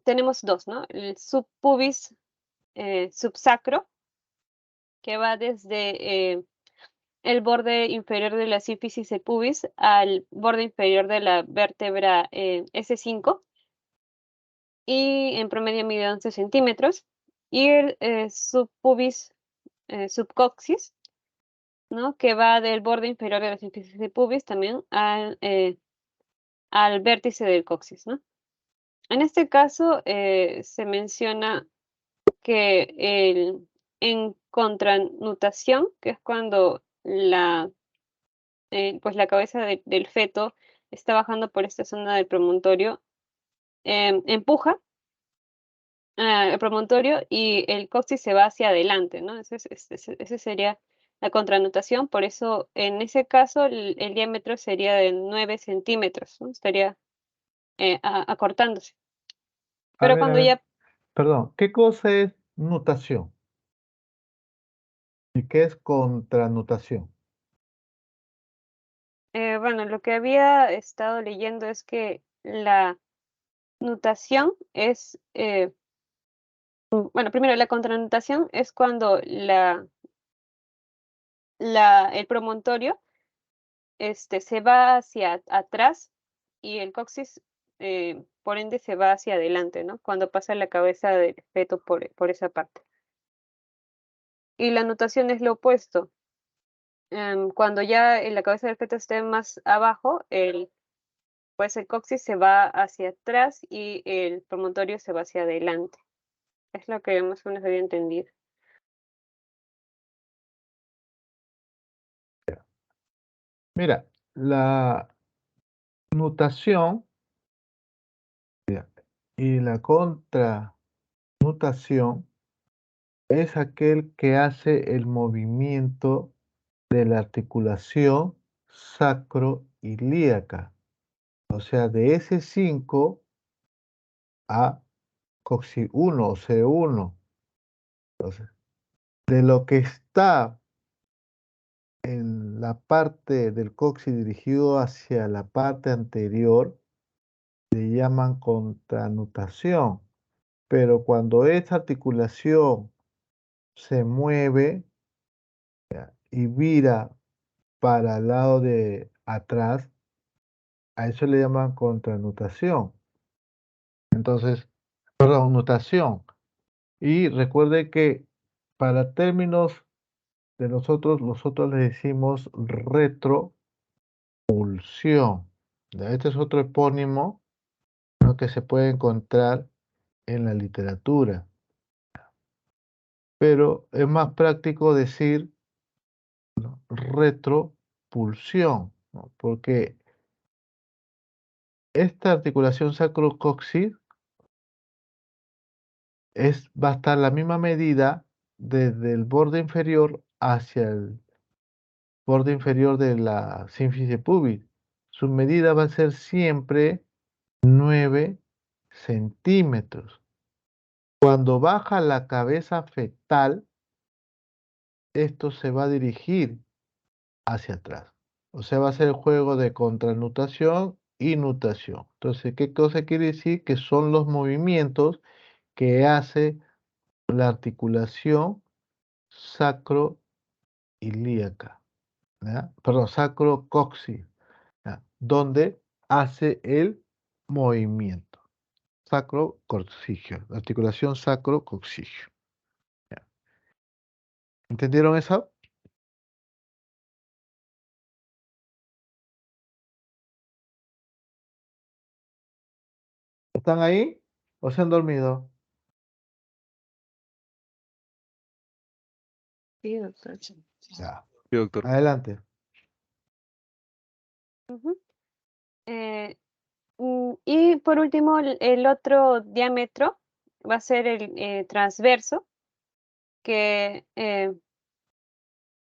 tenemos dos, ¿no? El subpubis subsacro, que va desde el borde inferior de la sínfisis del pubis al borde inferior de la vértebra S5, y en promedio mide 11 centímetros. Y el subpubis subcoxis, ¿no? Que va del borde inferior de la sínfisis del pubis también al vértice del coxis, ¿no? En este caso se menciona que en contranutación, que es cuando pues la cabeza del feto está bajando por esta zona del promontorio, empuja el promontorio y el coxis se va hacia adelante, ¿no? Ese sería la contranutación, por eso en ese caso el diámetro sería de 9 centímetros, ¿no? Estaría acortándose. Pero A cuando ver, ya, perdón, ¿qué cosa es nutación? ¿Y qué es contranutación? bueno, lo que había estado leyendo es que la nutación es, bueno, primero la contranutación es cuando el promontorio se va hacia atrás y el coxis, por ende, se va hacia adelante, ¿no? Cuando pasa la cabeza del feto por esa parte. Y la nutación es lo opuesto. Cuando ya la cabeza del feto esté más abajo, pues el coxis se va hacia atrás y el promontorio se va hacia adelante. Es lo que más o menos había entendido. Mira, la nutación y la contranutación es aquel que hace el movimiento de la articulación sacroilíaca, o sea, de S5 a coxi 1 o C1. Entonces, de lo que está en la parte del coxis dirigido hacia la parte anterior, le llaman contranutación, pero cuando esta articulación se mueve y vira para el lado de atrás, a eso le llaman contranutación. Entonces, perdón, nutación. Y recuerde que para términos de nosotros le decimos retropulsión. Este es otro epónimo, ¿no?, que se puede encontrar en la literatura. Pero es más práctico decir, ¿no?, retropulsión, ¿no?, porque esta articulación sacrocoxis va a estar la misma medida desde el borde inferior hacia el borde inferior de la sínfisis pubis. Su medida va a ser siempre 9 centímetros. Cuando baja la cabeza fetal, esto se va a dirigir hacia atrás. O sea, va a ser el juego de contranutación y nutación. Entonces, ¿qué cosa quiere decir? Que son los movimientos que hace la articulación sacroilíaca, ¿ya? Perdón, sacrocoxis, ¿ya?, donde hace el movimiento. Sacrocoxigio, la articulación sacrocoxigio. ¿Ya? ¿Entendieron eso? ¿Están ahí o se han dormido? Sí, doctor. Ya. Sí, doctor. Adelante. Ujú. Y por último, el otro diámetro va a ser el transverso, que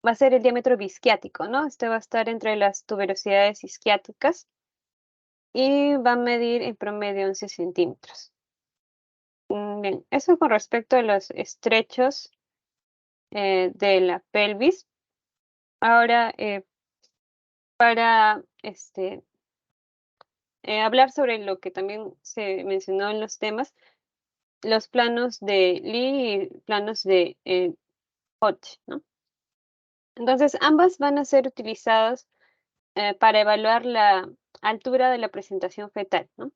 va a ser el diámetro bisquiático, ¿no? Este va a estar entre las tuberosidades isquiáticas y va a medir en promedio 11 centímetros. Bien, eso con respecto a los estrechos de la pelvis. Ahora, para hablar sobre lo que también se mencionó en los temas, los planos de Lee y planos de Hodge, ¿no? Entonces, ambas van a ser utilizadas para evaluar la altura de la presentación fetal, ¿no?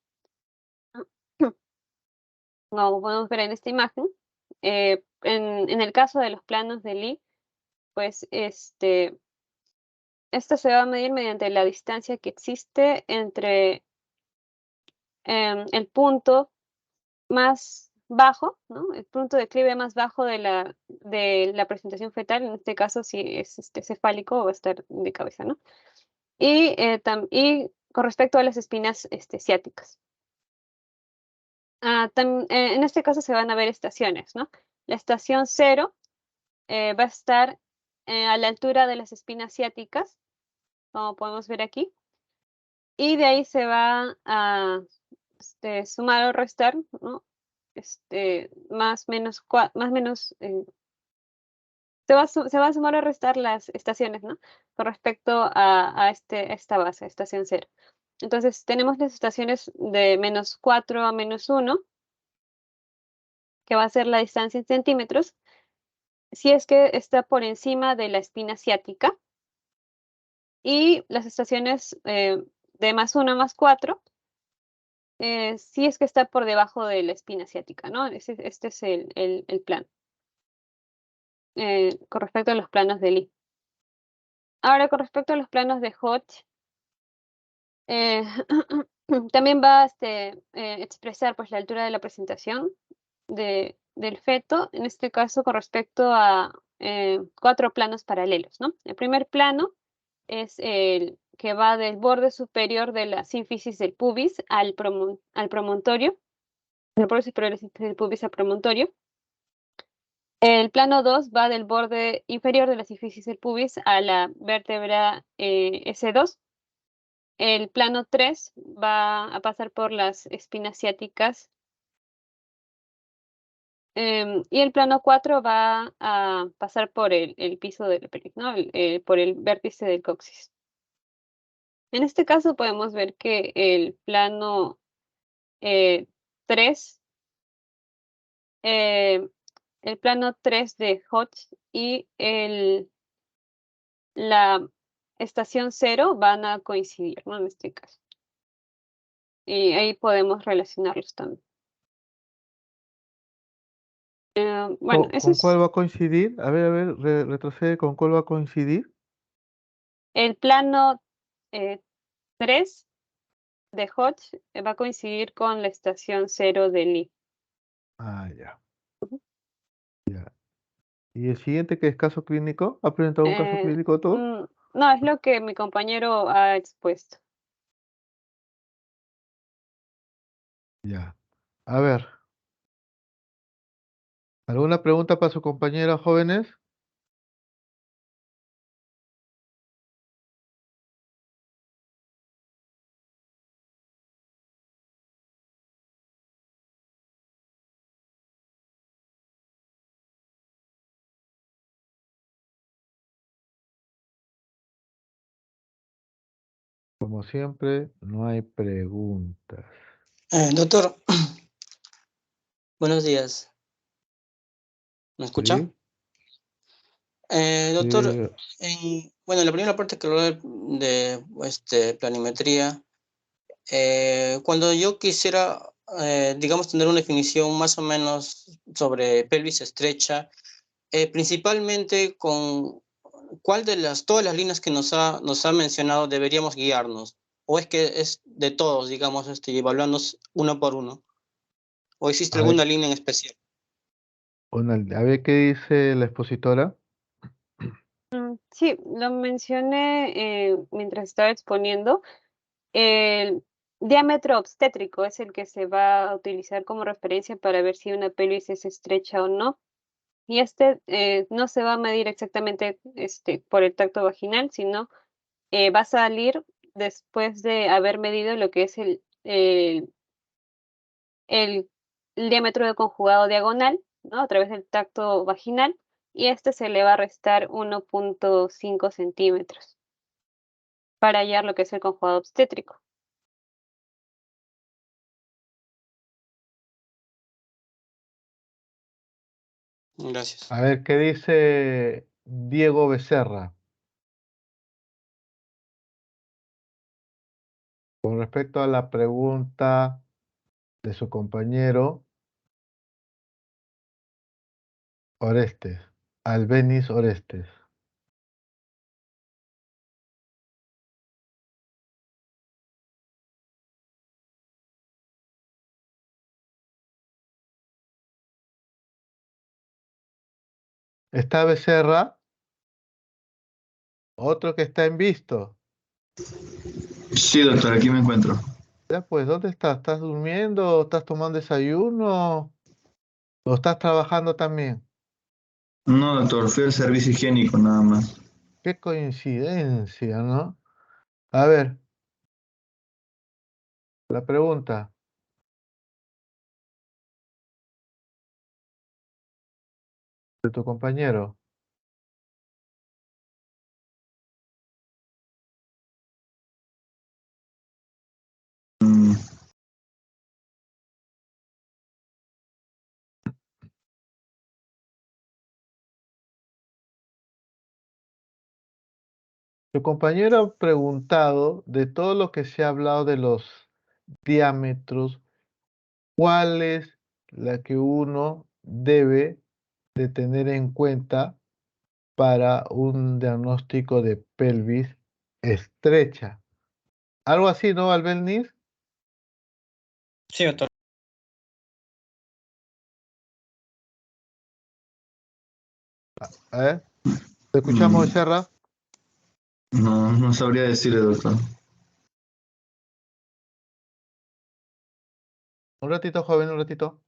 Como podemos ver en esta imagen, en el caso de los planos de Lee, pues esto se va a medir mediante la distancia que existe entre el punto más bajo, ¿no? El punto de declive más bajo de la presentación fetal, en este caso si es cefálico va a estar de cabeza, ¿no? Y con respecto a las espinas ciáticas. En este caso se van a ver estaciones, ¿no? La estación 0 va a estar a la altura de las espinas ciáticas, como podemos ver aquí, y de ahí se va a sumar o restar, ¿no? Más menos, se va a sumar o restar las estaciones, ¿no? Con respecto a esta base, estación 0. Entonces tenemos las estaciones de -4 a -1, que va a ser la distancia en centímetros, si es que está por encima de la espina ciática, y las estaciones de +1 a +4, si es que está por debajo de la espina ciática, ¿no? Este es el plan, con respecto a los planos de Lee. Ahora, con respecto a los planos de Hodge, eh, también va a expresar pues, la altura de la presentación del feto, en este caso con respecto a 4 planos paralelos, ¿no? El primer plano es el que va del borde superior de la sínfisis del pubis al promontorio, del borde superior de la sínfisis del pubis al promontorio. El plano 2 va del borde inferior de la sínfisis del pubis a la vértebra S2. El plano 3 va a pasar por las espinas ciáticas. Y el plano 4 va a pasar por el piso del pelvis, ¿no? Por el vértice del coxis. En este caso podemos ver que el plano 3, el plano 3 de Hodge y la estación 0 van a coincidir, ¿no? En este caso. Y ahí podemos relacionarlos también. Bueno, eso ¿Con es cuál va a coincidir? A ver, retrocede, ¿con cuál va a coincidir? el plano 3 de Hodge, va a coincidir con la estación 0 de Lee. Ah, ya, Ujú. ya. ¿Y el siguiente que es caso clínico? ¿Ha presentado un caso clínico todo? No, es lo que mi compañero ha expuesto. Ya. A ver, ¿alguna pregunta para su compañera, jóvenes? Como siempre, no hay preguntas. Doctor, buenos días. ¿Me escucha? ¿Sí? Doctor, Sí, bueno, la primera parte que habló de planimetría, cuando yo quisiera, digamos, tener una definición más o menos sobre pelvis estrecha, principalmente con cuál de todas las líneas que nos ha mencionado deberíamos guiarnos, o es que es de todos, digamos, evaluando uno por uno, o existe a ver, alguna línea en especial. a ver qué dice la expositora. Sí, lo mencioné mientras estaba exponiendo. El diámetro obstétrico es el que se va a utilizar como referencia para ver si una pelvis es estrecha o no. Y no se va a medir exactamente por el tacto vaginal, sino va a salir después de haber medido lo que es el diámetro de conjugado diagonal, ¿no? A través del tacto vaginal, y se le va a restar 1.5 centímetros para hallar lo que es el conjugado obstétrico. Gracias. A ver qué dice Diego Becerra. Con respecto a la pregunta de su compañero Orestes, Albeniz Orestes. Está Becerra, otro que está en visto. Sí, doctor, aquí me encuentro. Ya, pues, ¿dónde estás? ¿Estás durmiendo? ¿Estás tomando desayuno? ¿O estás trabajando también? No, doctor, fui al servicio higiénico nada más. Qué coincidencia, ¿no? A ver, la pregunta. De tu compañero. Mm, Tu compañero ha preguntado de todo lo que se ha hablado de los diámetros, ¿cuál es la que uno debe de tener en cuenta para un diagnóstico de pelvis estrecha? Algo así, ¿no, Albelnis? Sí, doctor. ¿Eh? ¿Te escuchamos, mm, Becerra? no, no sabría decirle, doctor. Un ratito, joven, un ratito.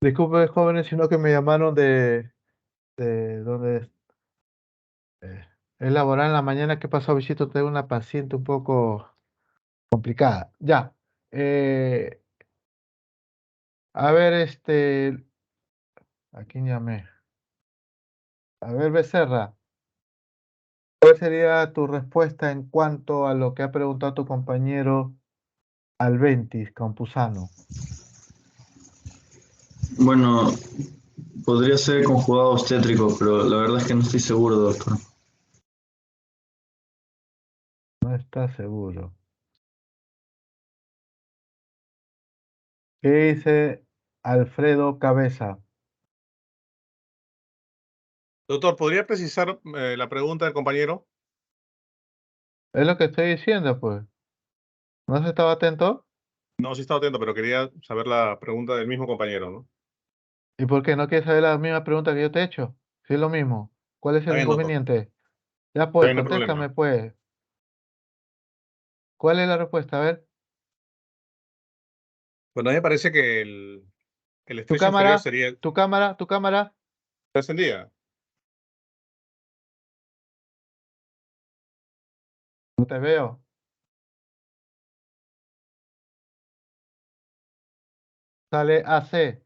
Disculpe, jóvenes, sino que me llamaron de donde es laboral en la mañana. ¿Qué pasó, visito? Tengo una paciente un poco complicada. Ya. eh, a ver, ¿a quién llamé? A ver, Becerra, ¿cuál sería tu respuesta en cuanto a lo que ha preguntado tu compañero Alventis Campuzano? Bueno, podría ser conjugado obstétrico, pero la verdad es que no estoy seguro, doctor. No está seguro. ¿Qué dice Alfredo Cabeza? Doctor, ¿podría precisar la pregunta del compañero? Es lo que estoy diciendo, pues. ¿No se estaba atento? No, sí estaba atento, pero quería saber la pregunta del mismo compañero, ¿no? ¿Y por qué no quieres saber la misma pregunta que yo te he hecho? Si es lo mismo. ¿Cuál es Está el bien, doctor. inconveniente? Ya Está pues, bien, no hay contéstame, problema. pues. ¿Cuál es la respuesta? A ver, Bueno, a mí me parece que el tu estrecho inferior cámara, sería... tu cámara, tu cámara. ¿Está encendida? No te veo. Sale AC.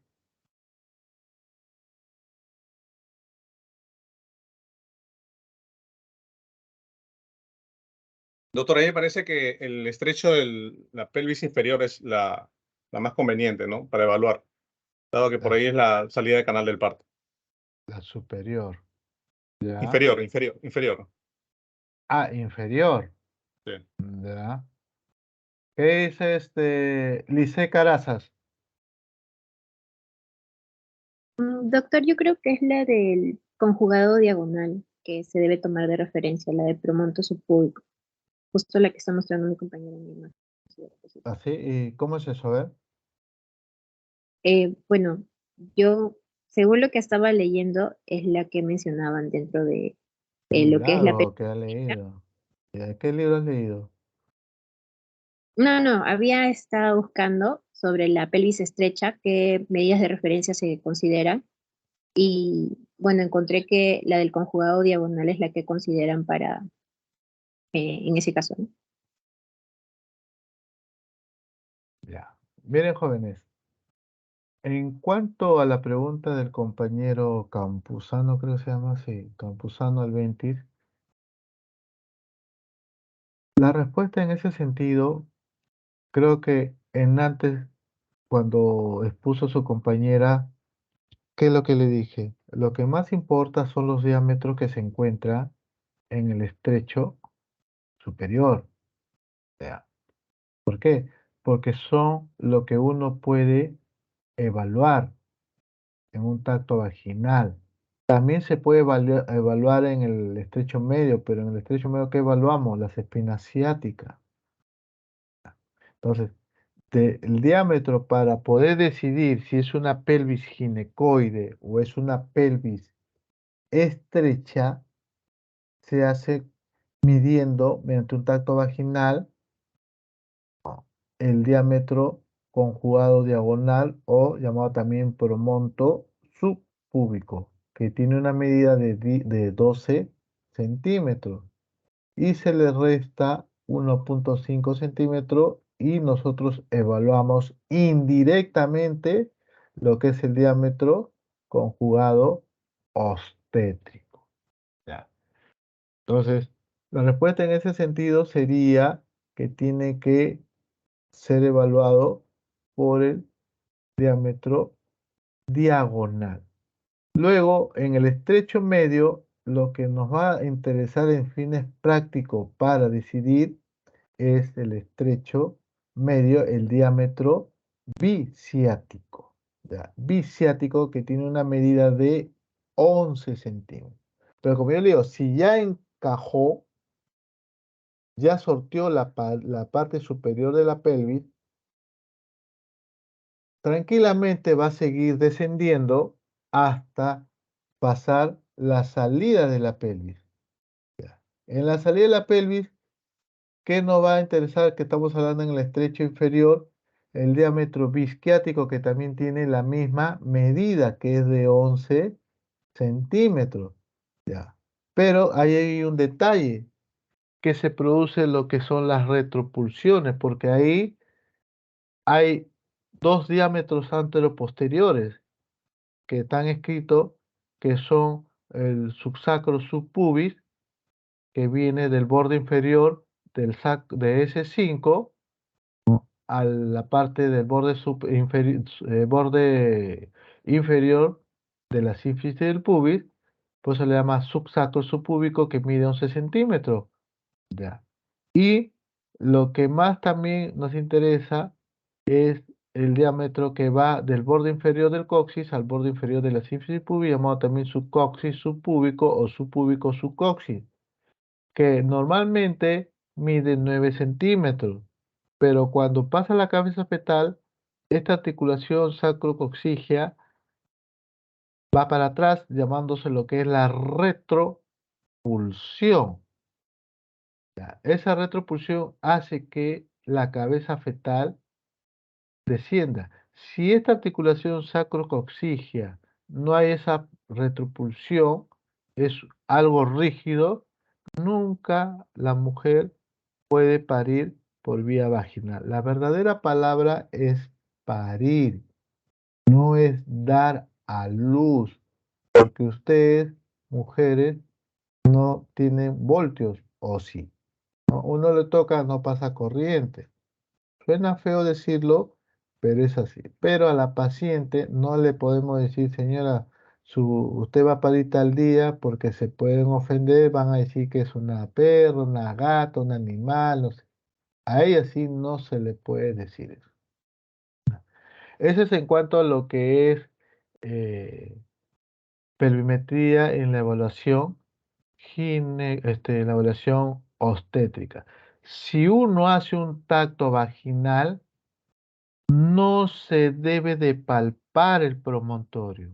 Doctor, a mí me parece que el estrecho de la pelvis inferior es la más conveniente, ¿no? Para evaluar, dado que por La, ahí es la salida de canal del parto. la superior. Ya. Inferior, inferior, inferior. Ah, inferior. Sí. Ya. ¿Qué dice Lice Carazas? Doctor, yo creo que es la del conjugado diagonal que se debe tomar de referencia, la de promonto subpúbico, justo la que está mostrando mi compañera en mi imagen. Así. ¿Y cómo es eso? A ver. Bueno, yo, según lo que estaba leyendo, es la que mencionaban dentro de Qué lo que es la milagro que ha película. leído. Ya, ¿qué libro has leído? No, no, había estado buscando sobre la pelvis estrecha, qué medidas de referencia se consideran, y bueno, encontré que la del conjugado diagonal es la que consideran para, en ese caso, ¿no? Ya. Miren, jóvenes. En cuanto a la pregunta del compañero Campuzano, creo que se llama así, Campuzano Alventis, la respuesta en ese sentido, creo que en antes, cuando expuso su compañera, ¿qué es lo que le dije? Lo que más importa son los diámetros que se encuentran en el estrecho superior. Ya. ¿Por qué? Porque son lo que uno puede evaluar en un tacto vaginal. También se puede evaluar en el estrecho medio, pero en el estrecho medio, ¿qué evaluamos? Las espinas ciáticas. Entonces, el diámetro para poder decidir si es una pelvis ginecoide o es una pelvis estrecha, se hace midiendo mediante un tacto vaginal el diámetro conjugado diagonal o llamado también promonto subpúbico, que tiene una medida de 12 centímetros y se le resta 1,5 centímetros y nosotros evaluamos indirectamente lo que es el diámetro conjugado obstétrico. Ya. Entonces, la respuesta en ese sentido sería que tiene que ser evaluado por el diámetro diagonal. Luego, en el estrecho medio, lo que nos va a interesar en fines prácticos para decidir es el estrecho medio, el diámetro biciático. ¿Ya? Biciático que tiene una medida de 11 centímetros. Pero como yo le digo, si ya encajó, ya sorteó la parte superior de la pelvis, tranquilamente va a seguir descendiendo hasta pasar la salida de la pelvis. Ya. En la salida de la pelvis, ¿qué nos va a interesar? Que estamos hablando en el estrecho inferior, el diámetro bisquiático que también tiene la misma medida, que es de 11 centímetros. ¿Ya? Pero ahí hay un detalle, que se produce lo que son las retropulsiones, porque ahí hay dos diámetros anteroposteriores que están escritos, que son el subsacro subpubis, que viene del borde inferior de S5 a la parte del borde inferior de la sínfisis del pubis, pues se le llama subsacro subpúbico, que mide 11 centímetros. ¿Ya? Y lo que más también nos interesa es el diámetro que va del borde inferior del coxis al borde inferior de la sínfisis púbica, llamado también subcoxis subpúbico o subpúbico subcoxis, que normalmente mide 9 centímetros, pero cuando pasa la cabeza fetal, esta articulación sacrocoxigia va para atrás, llamándose lo que es la retropulsión. Esa retropulsión hace que la cabeza fetal descienda. Si esta articulación sacrocoxigia no hay esa retropulsión, es algo rígido, nunca la mujer puede parir por vía vaginal. La verdadera palabra es parir, no es dar a luz, porque ustedes, mujeres, no tienen voltios, o sí. ¿No? Uno le toca, no pasa corriente. Suena feo decirlo, pero es así. Pero a la paciente no le podemos decir, señora, usted va a parir tal día, porque se pueden ofender, van a decir que es una perra, una gata, un animal, no sé. A ella sí no se le puede decir eso. Eso es en cuanto a lo que es pelvimetría en la evaluación la evaluación obstétrica. Si uno hace un tacto vaginal, no se debe de palpar el promontorio.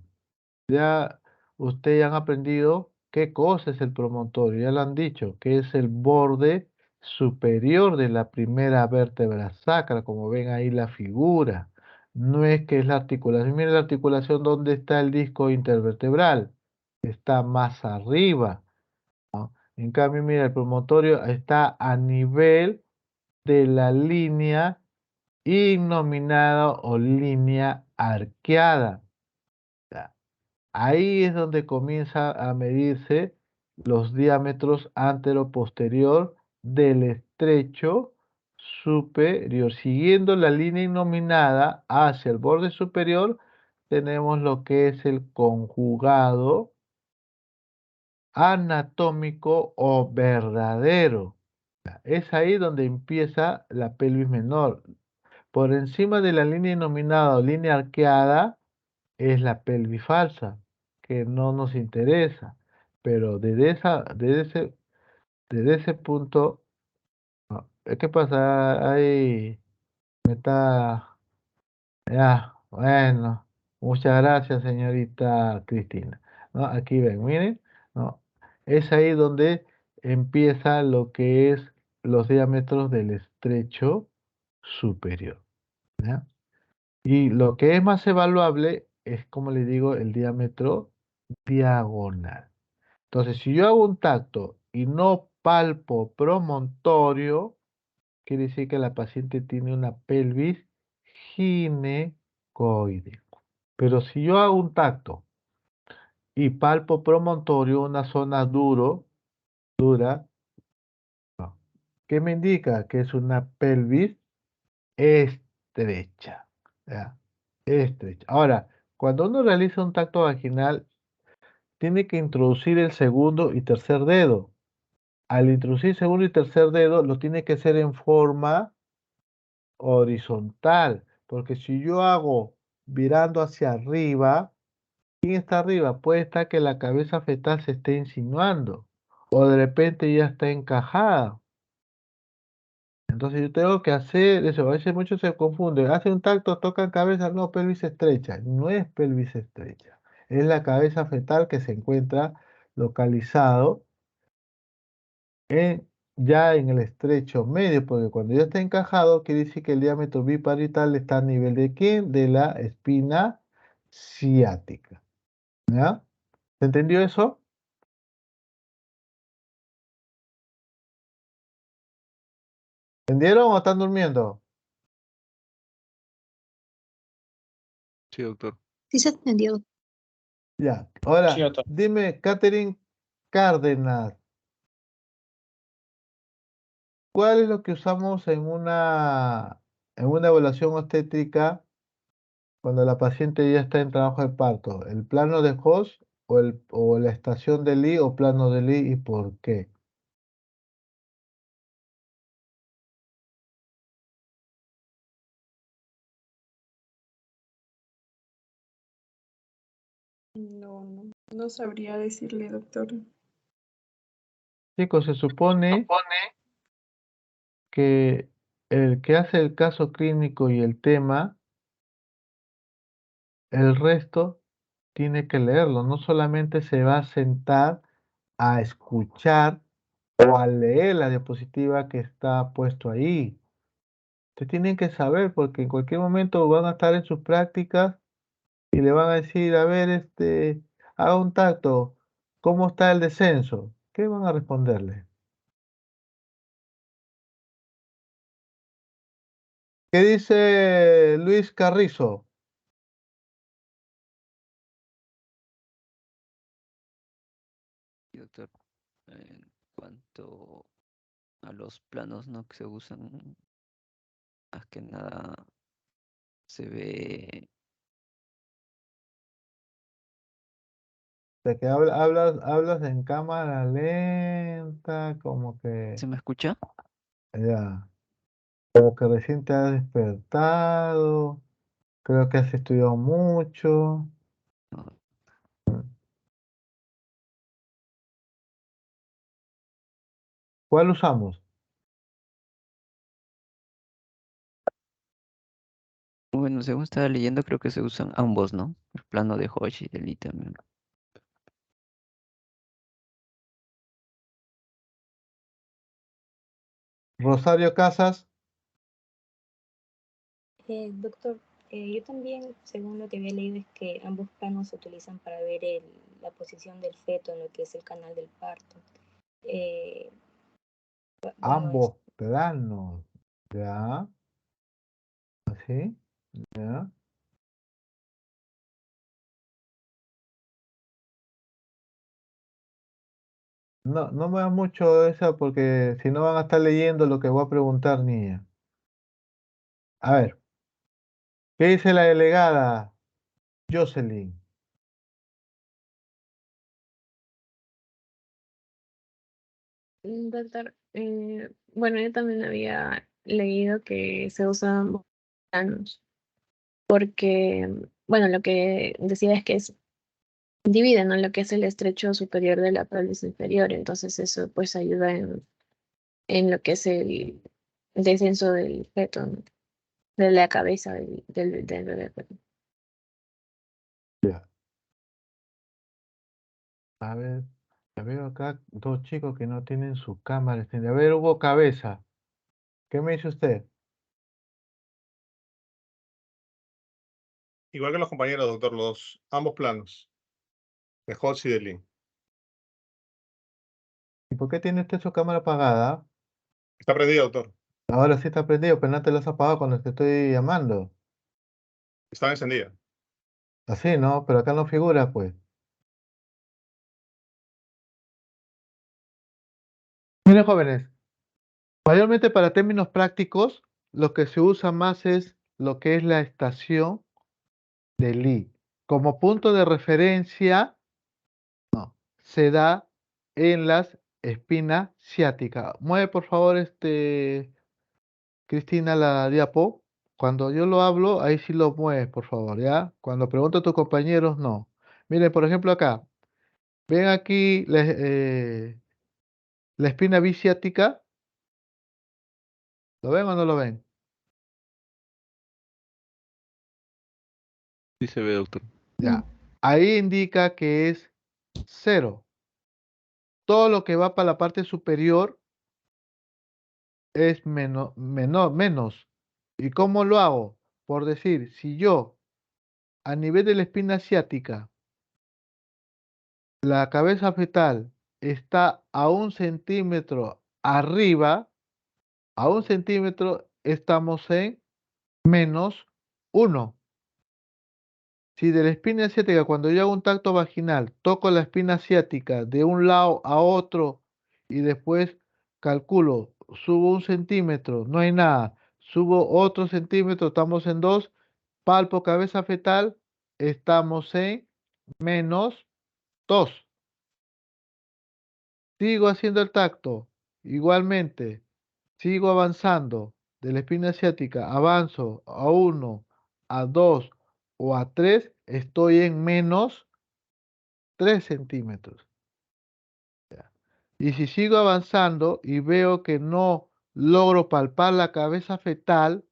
Ya ustedes han aprendido qué cosa es el promontorio, ya lo han dicho, que es el borde superior de la primera vértebra sacra, como ven ahí la figura. No es que es la articulación. Miren la articulación donde está el disco intervertebral. Está más arriba. ¿No? En cambio, mira, el promontorio está a nivel de la línea innominada o línea arqueada. Ya. Ahí es donde comienza a medirse los diámetros antero-posterior del estrecho superior. Siguiendo la línea innominada hacia el borde superior, tenemos lo que es el conjugado anatómico o verdadero. Es ahí donde empieza la pelvis menor. Por encima de la línea innominada o línea arqueada es la pelvis falsa, que no nos interesa. Pero desde ese punto, no. ¿Qué pasa? Ahí me está... Ya, bueno, muchas gracias, señorita Cristina. ¿No? Aquí ven, miren, ¿no? Es ahí donde empieza lo que es los diámetros del estrecho superior. ¿Ya? Y lo que es más evaluable es, como le digo, el diámetro diagonal. Entonces, si yo hago un tacto y no palpo promontorio, quiere decir que la paciente tiene una pelvis ginecoide. Pero si yo hago un tacto y palpo promontorio, una zona dura, no. ¿Qué me indica? Que es una pelvis estrecha. ¿Ya? Estrecha. Ahora, cuando uno realiza un tacto vaginal, tiene que introducir el segundo y tercer dedo. Al introducir segundo y tercer dedo, lo tiene que hacer en forma horizontal, porque si yo hago virando hacia arriba, ¿quién está arriba? Puede estar que la cabeza fetal se esté insinuando, o de repente ya está encajada. Entonces yo tengo que hacer eso. A veces muchos se confunden. Hacen un tacto, tocan cabeza, no, pelvis estrecha. No es pelvis estrecha. Es la cabeza fetal que se encuentra localizado en ya en el estrecho medio, porque cuando ya está encajado, quiere decir que el diámetro biparietal está a nivel de ¿quién? De la espina ciática. ¿Ya? ¿Se entendió eso? ¿Entendieron o están durmiendo? Sí, doctor. Sí se entendió. Ya. Sí, Ahora, doctor. dime, Catherine Cárdenas, ¿cuál es lo que usamos en una evaluación obstétrica cuando la paciente ya está en trabajo de parto? ¿El plano de Hoss o la estación de Lee o plano de Lee y por qué? No sabría decirle, doctor. Chicos, se supone que el que hace el caso clínico y el tema, el resto tiene que leerlo, no solamente se va a sentar a escuchar o a leer la diapositiva que está puesto ahí. Ustedes tienen que saber porque en cualquier momento van a estar en sus prácticas y le van a decir, a ver, haga un tacto, ¿cómo está el descenso? ¿Qué van a responderle? ¿Qué dice Luis Carrizo? Sí, doctor, en cuanto a los planos, ¿no? Que se usan, más que nada se ve. De que hablas en cámara lenta, como que ¿Se me escucha? ya, como que recién te has despertado, creo que has estudiado mucho. No. ¿Cuál usamos? Bueno, según estaba leyendo, creo que se usan ambos, ¿no? El plano de Hoshi y de Lee también. Rosario Casas, Doctor, yo también, según lo que había leído, es que ambos planos se utilizan para ver la posición del feto en lo que es el canal del parto. Eh, bueno, ambos planos, ya, así, ya. No, no me da mucho esa porque si no van a estar leyendo lo que voy a preguntar, niña. A ver, ¿qué dice la delegada Jocelyn? Doctor, bueno, yo también había leído que se usan planos porque, bueno, lo que decía es que divide, ¿no? Lo que es el estrecho superior de la pelvis inferior, entonces eso pues ayuda en lo que es el descenso del feto, ¿no? De la cabeza del bebé. Perdón. Ya. A ver, ya veo acá dos chicos que no tienen su cámara. A ver, Hugo Cabeza, ¿qué me dice usted? Igual que los compañeros, doctor, ambos planos, de Hodge y de Lee. ¿Y por qué tiene usted su cámara apagada? Está prendido, doctor. Ahora sí está prendido, pero no te lo has apagado cuando te estoy llamando. Está encendida. Así, ¿no? Pero acá no figura, pues. Miren, jóvenes, mayormente para términos prácticos, lo que se usa más es lo que es la estación de Lee. Como punto de referencia, se da en las espinas ciáticas. Mueve, por favor, Cristina, la diapo. Cuando yo lo hablo, ahí sí lo mueves, por favor, ¿ya? Cuando pregunto a tus compañeros, no. Miren, por ejemplo, acá. ¿Ven aquí la espina biciática? ¿Lo ven o no lo ven? Sí se ve, doctor. Ya. Ahí indica que es 0. Todo lo que va para la parte superior es menos. ¿Y cómo lo hago? Por decir, si yo a nivel de la espina asiática, la cabeza fetal está a 1 centímetro arriba, a 1 centímetro estamos en -1. Si de la espina asiática, cuando yo hago un tacto vaginal, toco la espina asiática de un lado a otro y después calculo, subo 1 centímetro, no hay nada, subo otro centímetro, estamos en 2, palpo cabeza fetal, estamos en -2. Sigo haciendo el tacto, igualmente, sigo avanzando de la espina asiática, avanzo a 1, a 2 o a 3, estoy en -3 centímetros. Y si sigo avanzando y veo que no logro palpar la cabeza fetal,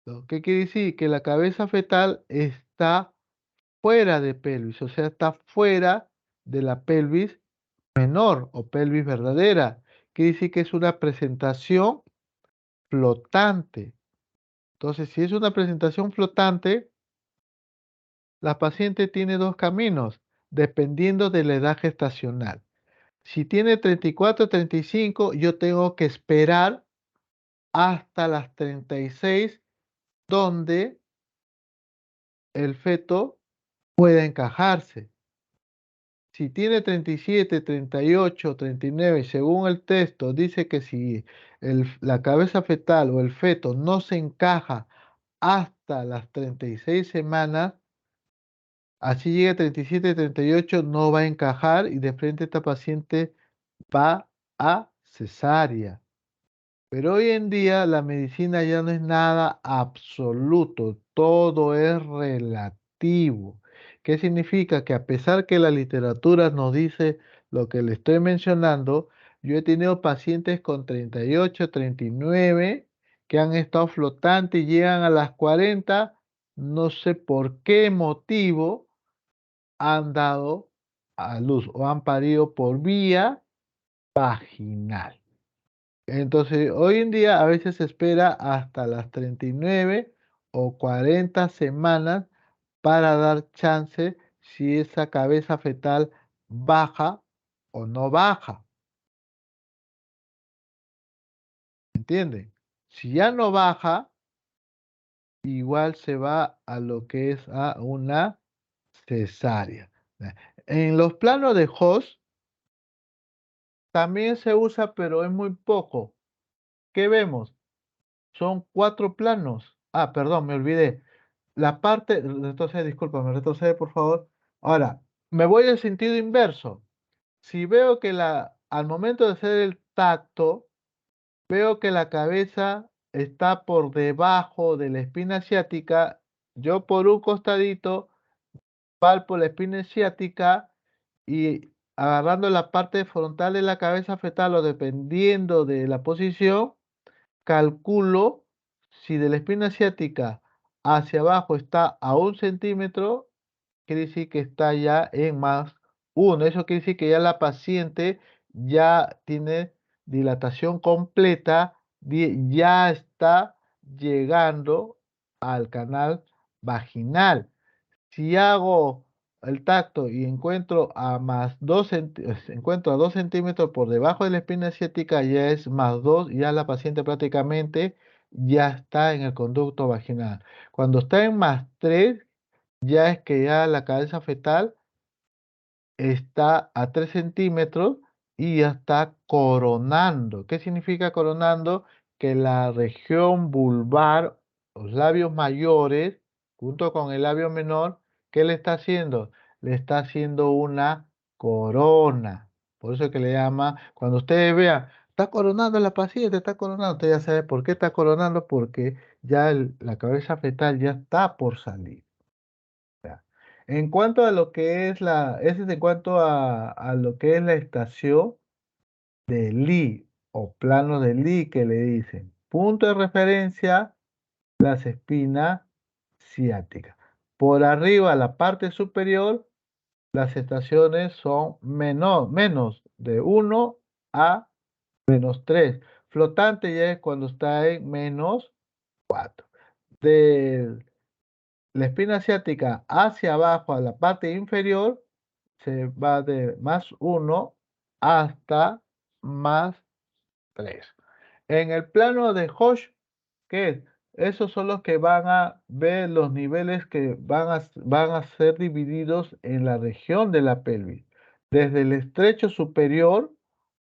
¿no? ¿Qué quiere decir? Que la cabeza fetal está fuera de pelvis, o sea, está fuera de la pelvis menor o pelvis verdadera. Quiere decir que es una presentación flotante. Entonces, si es una presentación flotante, la paciente tiene dos caminos, dependiendo de la edad gestacional. Si tiene 34, 35, yo tengo que esperar hasta las 36, donde el feto pueda encajarse. Si tiene 37, 38, 39, según el texto, dice que si la cabeza fetal o el feto no se encaja hasta las 36 semanas, así llega a 37, 38, no va a encajar y de frente esta paciente va a cesárea. Pero hoy en día la medicina ya no es nada absoluto, todo es relativo. ¿Qué significa? Que a pesar que la literatura nos dice lo que le estoy mencionando, yo he tenido pacientes con 38, 39 que han estado flotantes y llegan a las 40, no sé por qué motivo han dado a luz o han parido por vía vaginal. Entonces, hoy en día a veces se espera hasta las 39 o 40 semanas para dar chance si esa cabeza fetal baja o no baja. ¿Entienden? Si ya no baja, igual se va a lo que es a una cesárea. En los planos de Hoss también se usa, pero es muy poco. ¿Qué vemos? Son 4 planos. Ah, perdón, me olvidé. La parte, retrocede, discúlpame, retrocede por favor. Ahora, me voy al sentido inverso. Si veo que al momento de hacer el tacto, veo que la cabeza está por debajo de la espina asiática, yo por un costadito palpo la espina asiática y agarrando la parte frontal de la cabeza fetal o dependiendo de la posición, calculo si de la espina asiática hacia abajo está a 1 centímetro, quiere decir que está ya en +1. Eso quiere decir que ya la paciente ya tiene dilatación completa, ya está llegando al canal vaginal. Si hago el tacto y encuentro a encuentro a 2 centímetros por debajo de la espina asiática, ya es +2, ya la paciente prácticamente ya está en el conducto vaginal. Cuando está en +3, ya es que ya la cabeza fetal está a 3 centímetros y ya está coronando. ¿Qué significa coronando? Que la región vulvar, los labios mayores, junto con el labio menor, ¿qué le está haciendo? Le está haciendo una corona. Por eso que le llama, cuando ustedes vean, está coronando la paciente, está coronando, usted ya sabe por qué está coronando, porque ya la cabeza fetal ya está por salir. En cuanto a lo que es ese es en cuanto a lo que es la estación de Lee o plano de Lee que le dicen. Punto de referencia, las espinas ciáticas. Por arriba, la parte superior, las estaciones son menos de 1 a -3. flotante ya es cuando está en menos 4. De la espina ciática hacia abajo a la parte inferior se va de más 1 hasta más 3. En el plano de Hodge, ¿qué es? Esos son los que van a ver los niveles que van a ser divididos en la región de la pelvis, desde el estrecho superior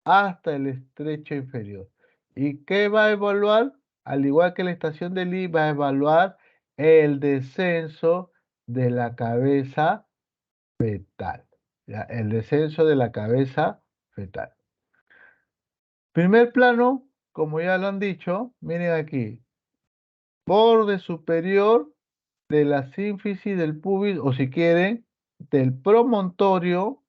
hasta el estrecho inferior. ¿Y qué va a evaluar? Al igual que la estación de Lee, va a evaluar el descenso de la cabeza fetal. ¿Ya? El descenso de la cabeza fetal. Primer plano, como ya lo han dicho, miren aquí. Borde superior de la sínfisis del pubis, o si quieren, del promontorio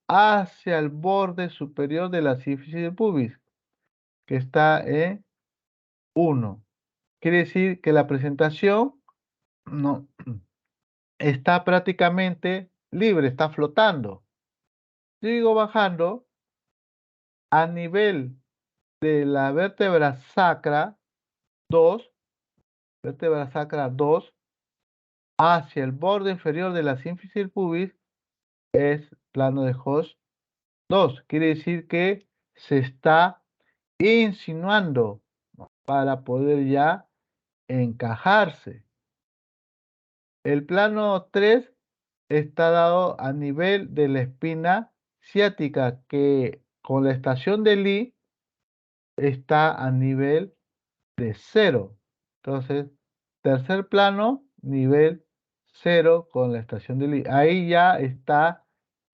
hacia el borde superior de la sínfisis del pubis, que está en 1. Quiere decir que la presentación no está prácticamente libre, está flotando. Sigo bajando a nivel de la vértebra sacra 2, vértebra sacra 2, hacia el borde inferior de la sínfisis del pubis, es plano de Hodge 2. Quiere decir que se está insinuando para poder ya encajarse. El plano 3 está dado a nivel de la espina ciática, que con la estación de Lee está a nivel de 0. Entonces, tercer plano, nivel 0 con la estación de Lee. Ahí ya está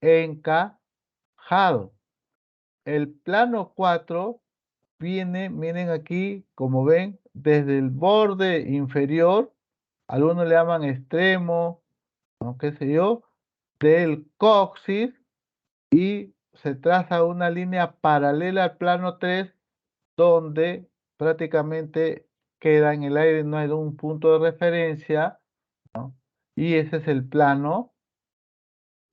encajado. El plano 4 viene, miren aquí, como ven, desde el borde inferior, algunos le llaman extremo, ¿no? Qué sé yo, del coxis, y se traza una línea paralela al plano 3, donde prácticamente queda en el aire, no hay un punto de referencia, ¿no? Y ese es el plano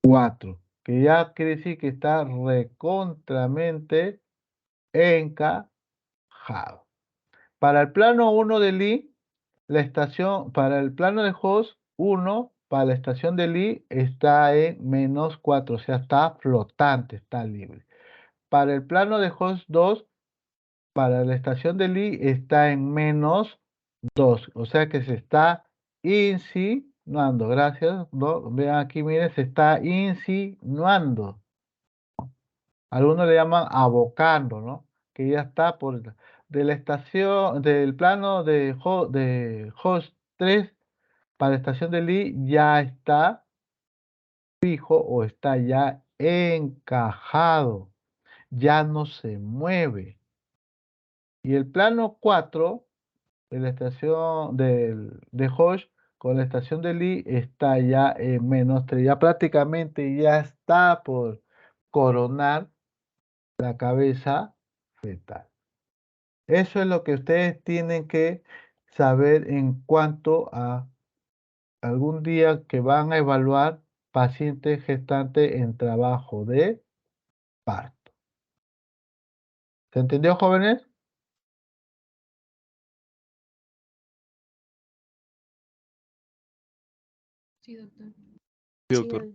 4, que ya quiere decir que está recontramente encajado. Para el plano 1 de Lee, la estación, para el plano de Hodge 1, para la estación de Lee está en menos 4, o sea, está flotante, está libre. Para el plano de Hodge 2, para la estación de Lee está en menos 2, o sea que se está insinuando. Gracias, ¿no? Vean aquí, miren, se está insinuando. Algunos le llaman abocando, ¿no? Que ya está por de la estación, del plano de Hodge 3 para la estación de Lee ya está fijo o está ya encajado, ya no se mueve. Y el plano 4 de la estación de Hodge con la estación de Lee está ya en menos 3, ya prácticamente ya está por coronar la cabeza fetal. Eso es lo que ustedes tienen que saber en cuanto a algún día que van a evaluar pacientes gestantes en trabajo de parto. ¿Se entendió, jóvenes? Sí, doctor. Sí, doctor.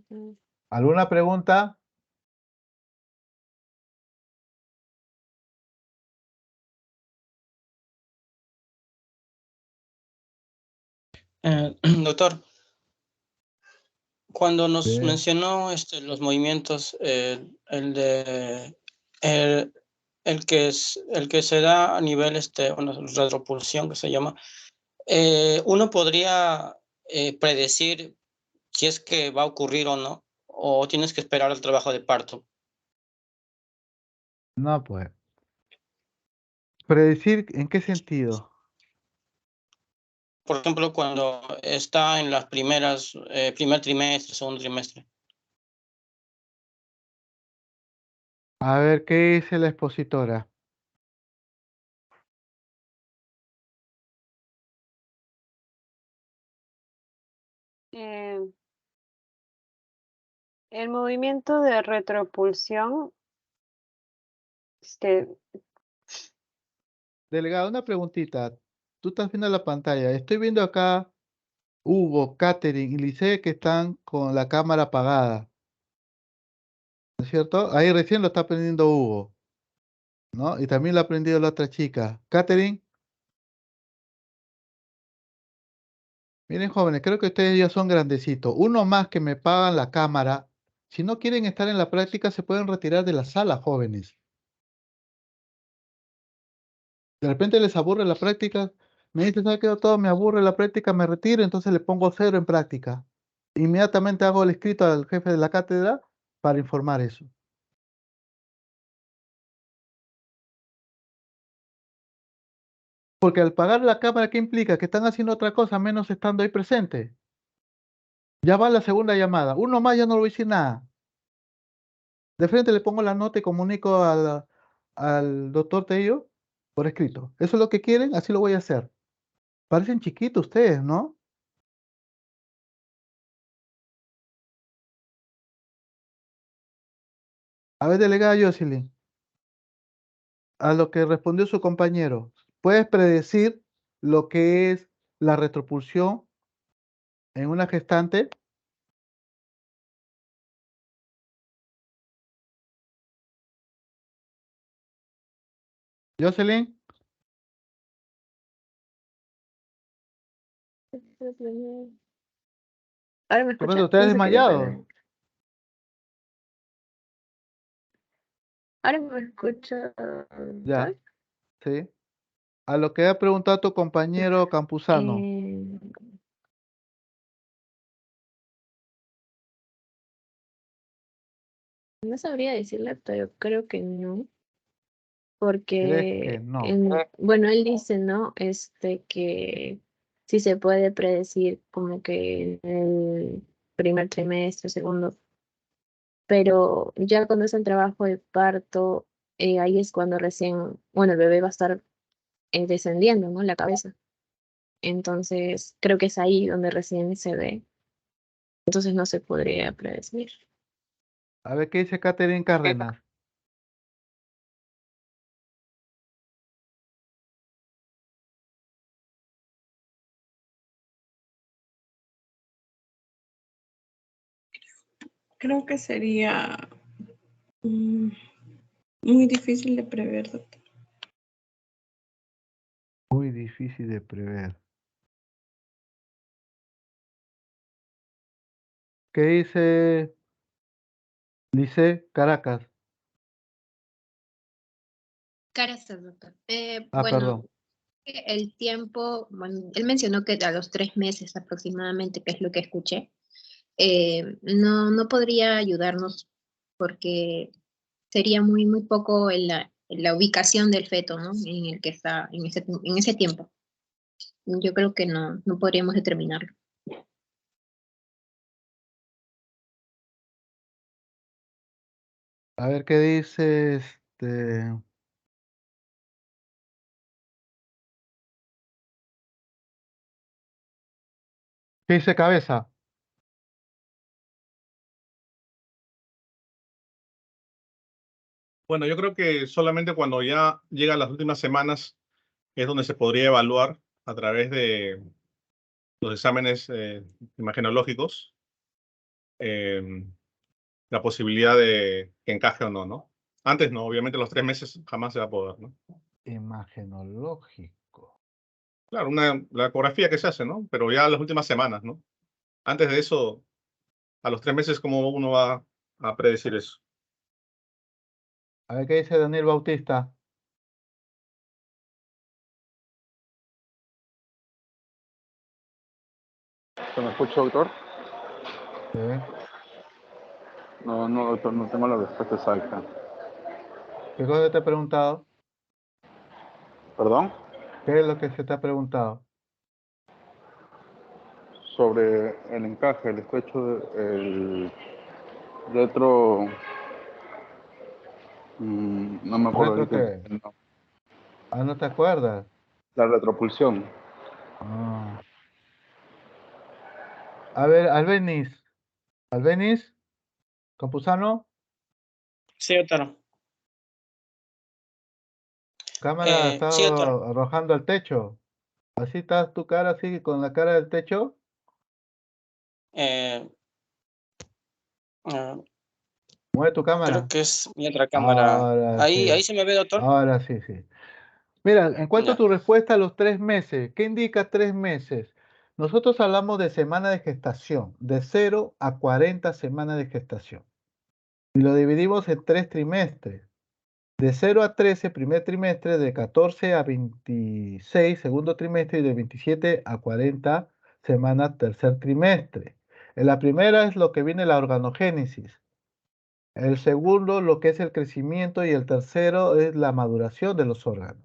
¿Alguna pregunta? Doctor, cuando nos Sí. mencionó los movimientos, el que se da a nivel una retropulsión que se llama, uno podría predecir si es que va a ocurrir o no, o tienes que esperar al trabajo de parto. No, pues. ¿Predecir en qué sentido? Por ejemplo, cuando está en las primeras, primer trimestre, segundo trimestre. A ver, ¿qué dice la expositora? El movimiento de retropulsión, este, Delegado, una preguntita. Tú estás viendo la pantalla. Estoy viendo acá Hugo, Catherine y Lice que están con la cámara apagada. ¿No es cierto? Ahí recién lo está aprendiendo Hugo, ¿no? Y también lo ha aprendido la otra chica. Catherine, miren jóvenes, creo que ustedes ya son grandecitos. Uno más que me pagan la cámara. Si no quieren estar en la práctica, se pueden retirar de la sala, jóvenes. De repente les aburre la práctica. Me dicen, ¿sabes qué, todo me aburre la práctica, me retiro, entonces le pongo 0 en práctica. Inmediatamente hago el escrito al jefe de la cátedra para informar eso. Porque al pagar la cámara, ¿qué implica? Que están haciendo otra cosa, menos estando ahí presente. Ya va la segunda llamada. Uno más ya no le voy a decir nada. De frente le pongo la nota y comunico al doctor Tello por escrito. ¿Eso es lo que quieren? Así lo voy a hacer. Parecen chiquitos ustedes, ¿no? A ver, delegada Jocelyn, a lo que respondió su compañero, ¿puedes predecir lo que es la retropulsión en una gestante? Jocelyn, Ahora me ¿qué pasa? escucha. ¿Ustedes No se quedó desmayados? pegado. Ahora me escucha. Ya, sí. A lo que ha preguntado tu compañero Campuzano. No sabría decirle, pero creo que no, ¿Crees porque que no? bueno, él dice, ¿no? Que sí se puede predecir como que en el primer trimestre, segundo, pero ya cuando es el trabajo de parto, ahí es cuando recién, bueno, el bebé va a estar descendiendo, ¿no? La cabeza. Entonces, creo que es ahí donde recién se ve. Entonces no se podría predecir. A ver qué dice Catherine Cárdenas. Creo que sería muy difícil de prever, doctor. Muy difícil de prever. ¿Qué dice Lice Caracas? Gracias, doctor. Perdón. El tiempo, bueno, él mencionó que a los 3 meses aproximadamente, que es lo que escuché, no podría ayudarnos porque sería muy poco en la ubicación del feto, ¿no? En el que está en ese tiempo. Yo creo que no podríamos determinarlo. A ver qué dice este. ¿Qué dice Cabeza? Bueno, yo creo que solamente cuando ya llegan las últimas semanas es donde se podría evaluar a través de los exámenes imagenológicos la posibilidad de que encaje o no, ¿no? Antes no, obviamente los 3 meses jamás se va a poder, ¿no? Imagenológico. Claro, la ecografía que se hace, ¿no? Pero ya las últimas semanas, ¿no? Antes de eso, a los 3 meses, ¿cómo uno va a predecir eso? A ver qué dice Daniel Bautista. ¿Se me escucha, doctor? Sí. No, doctor, no tengo la respuesta exacta. ¿Qué cosa te he preguntado? ¿Perdón? ¿Qué es lo que se te ha preguntado? Sobre el encaje, el estrecho, el retro... no me acuerdo ¿Retro ahorita. qué? Ah, ¿no te acuerdas? La retropulsión. Ah. A ver, Albeniz. Albeniz, Campuzano. Sí, doctor. Cámara está Sí, doctor. arrojando al techo. ¿Así estás tu cara, así con la cara del techo? Eh, ah, Mueve tu creo cámara. que es mi otra cámara. Ahora Ahí, sí. ahí se me ve, doctor. Ahora sí, sí. Mira, en cuanto a Ya. tu respuesta a los 3 meses, ¿qué indica 3 meses? Nosotros hablamos de semana de gestación, de 0 a 40 semanas de gestación. Y lo dividimos en 3 trimestres. De 0 a 13, primer trimestre, de 14 a 26, segundo trimestre, y de 27 a 40 semanas, tercer trimestre. En la primera es lo que viene la organogénesis. El segundo, lo que es el crecimiento, y el tercero es la maduración de los órganos.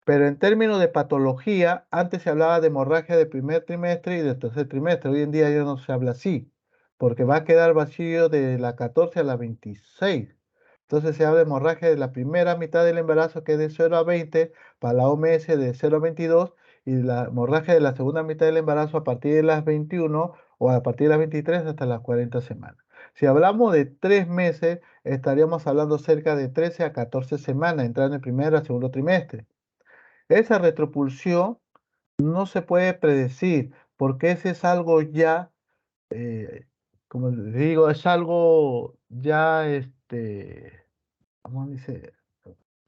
Pero en términos de patología, antes se hablaba de hemorragia de primer trimestre y de tercer trimestre. Hoy en día ya no se habla así, porque va a quedar vacío de la 14 a la 26. Entonces se habla de hemorragia de la primera mitad del embarazo, que es de 0 a 20, para la OMS de 0 a 22, y la hemorragia de la segunda mitad del embarazo a partir de las 21 o a partir de las 23 hasta las 40 semanas. Si hablamos de 3 meses, estaríamos hablando cerca de 13 a 14 semanas, entrando en primer a segundo trimestre. Esa retropulsión no se puede predecir, porque ese es algo ya, como les digo, es algo ya, ¿cómo dice?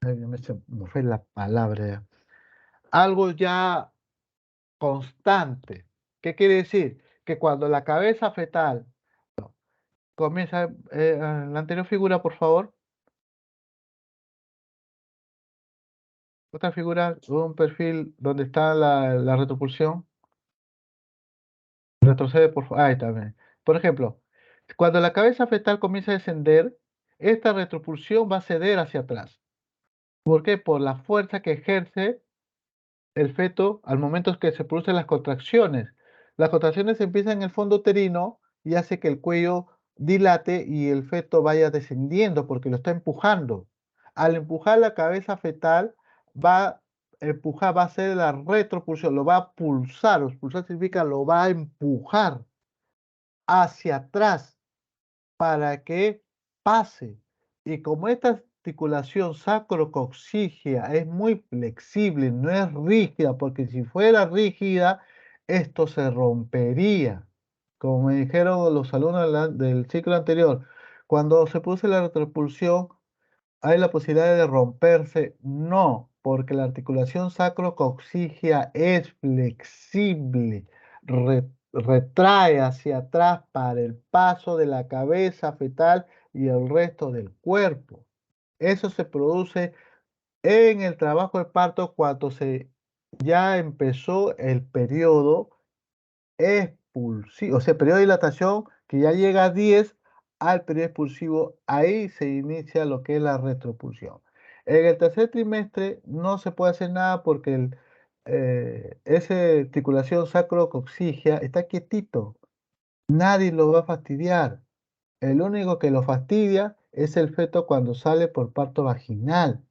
Ay, me fue la palabra ya. Algo ya constante. ¿Qué quiere decir? Que cuando la cabeza fetal comienza, la anterior figura, por favor, otra figura, un perfil donde está la retropulsión. Retrocede, por favor. Ahí está bien. Por ejemplo, cuando la cabeza fetal comienza a descender, esta retropulsión va a ceder hacia atrás. ¿Por qué? Por la fuerza que ejerce el feto al momento que se producen las contracciones. Las contracciones empiezan en el fondo uterino y hace que el cuello dilate y el feto vaya descendiendo porque lo está empujando. Al empujar la cabeza fetal, va a empujar, va a hacer la retropulsión, lo va a pulsar. Pulsar significa lo va a empujar hacia atrás para que pase. Y como esta articulación sacrococcígea es muy flexible, no es rígida, porque si fuera rígida, esto se rompería. Como me dijeron los alumnos del ciclo anterior, cuando se produce la retropulsión, ¿hay la posibilidad de romperse? No, porque la articulación sacrococcígea es flexible, retrae hacia atrás para el paso de la cabeza fetal y el resto del cuerpo. Eso se produce en el trabajo de parto cuando ya empezó el periodo expulsivo, o sea, periodo de dilatación que ya llega a 10 al periodo expulsivo, ahí se inicia lo que es la retropulsión. En el tercer trimestre no se puede hacer nada porque esa articulación sacrococcígea está quietito, nadie lo va a fastidiar. El único que lo fastidia es el feto cuando sale por parto vaginal.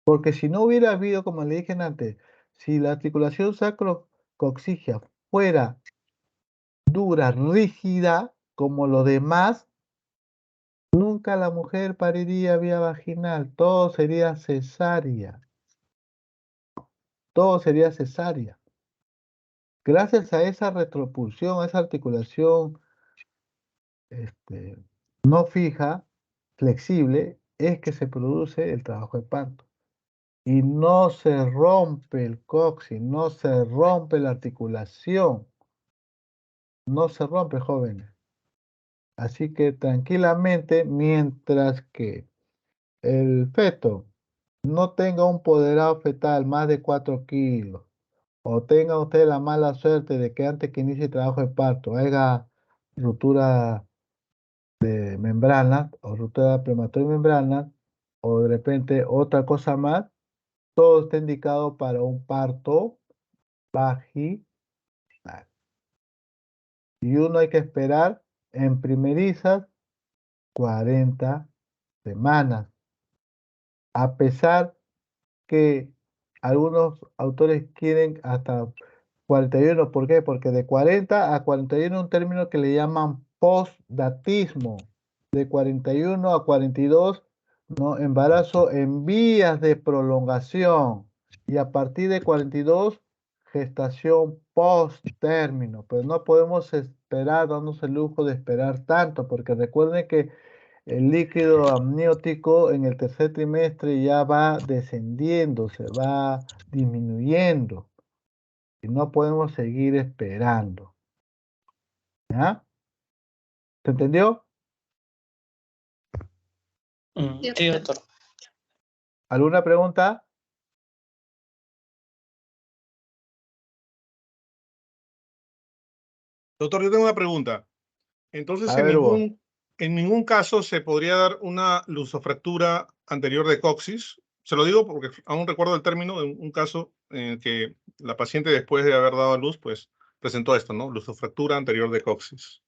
Porque si no hubiera habido, como le dije antes, si la articulación sacrococcígea fuera dura, rígida, como lo demás, nunca la mujer pariría vía vaginal, todo sería cesárea. Todo sería cesárea. Gracias a esa retropulsión, a esa articulación no fija, flexible, es que se produce el trabajo de parto. Y no se rompe el coxis, no se rompe la articulación, no se rompe, jóvenes. Así que tranquilamente, mientras que el feto no tenga un poderado fetal más de 4 kilos, o tenga usted la mala suerte de que antes que inicie el trabajo de parto haya ruptura de membrana o ruptura prematura de membrana, o de repente otra cosa más, todo está indicado para un parto vaginal. Y uno hay que esperar en primerizas 40 semanas. A pesar que algunos autores quieren hasta 41. ¿Por qué? Porque de 40 a 41 es un término que le llaman postdatismo. De 41 a 42 ¿no? Embarazo en vías de prolongación y a partir de 42, gestación post-término. Pues no podemos esperar, darnos el lujo de esperar tanto, porque recuerden que el líquido amniótico en el tercer trimestre ya va descendiendo, se va disminuyendo y no podemos seguir esperando. ¿Ya? ¿Se entendió? Sí, doctor. ¿Alguna pregunta? Doctor, yo tengo una pregunta. Entonces, A ver, Hugo. en ningún caso se podría dar una lusofractura anterior de coxis. Se lo digo porque aún recuerdo el término de un caso en el que la paciente, después de haber dado a luz, pues presentó esto, ¿no? Lusofractura anterior de coxis.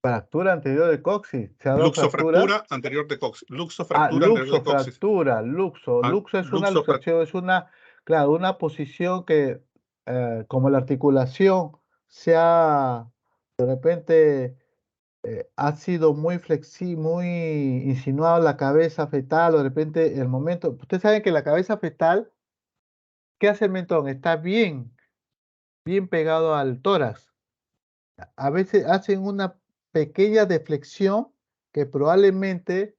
Fractura anterior de coxis. ¿Se ha dado fractura? Luxofractura anterior de coxis. Ah, Luxofractura anterior de coxis. luxofractura, luxo. Ah, Luxo es una luxofrac- luxación, es una, claro, una posición que, como la articulación se ha, de repente, ha sido muy muy insinuado la cabeza fetal, o de repente el momento, ustedes saben que la cabeza fetal, ¿qué hace el mentón? Está bien, bien pegado al tórax. A veces hacen una pequeña deflexión que probablemente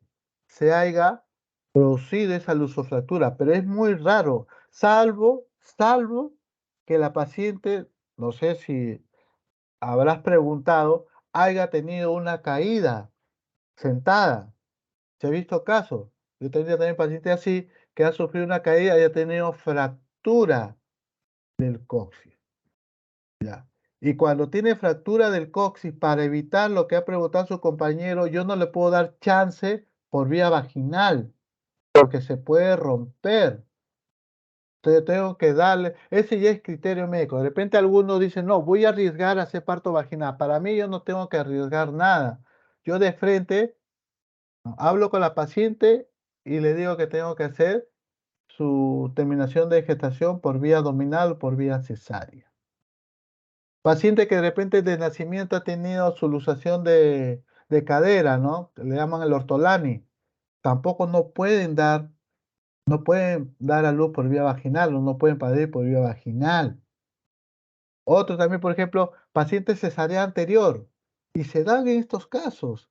se haya producido esa lusofractura, pero es muy raro, salvo que la paciente, no sé si habrás preguntado, haya tenido una caída sentada. Se ha visto casos. Yo tenía también pacientes así que ha sufrido una caída y ha tenido fractura del coxis. Y cuando tiene fractura del coxis, para evitar lo que ha preguntado su compañero, yo no le puedo dar chance por vía vaginal, porque se puede romper. Entonces tengo que darle, ese ya es criterio médico. De repente algunos dicen, no, voy a arriesgar a hacer parto vaginal. Para mí yo no tengo que arriesgar nada. Yo de frente hablo con la paciente y le digo que tengo que hacer su terminación de gestación por vía abdominal o por vía cesárea. Paciente que de repente de nacimiento ha tenido su luxación de cadera, ¿no? Le llaman el ortolani. Tampoco no pueden dar a luz por vía vaginal o no pueden parir por vía vaginal. Otro también, por ejemplo, paciente cesárea anterior. Y se dan en estos casos.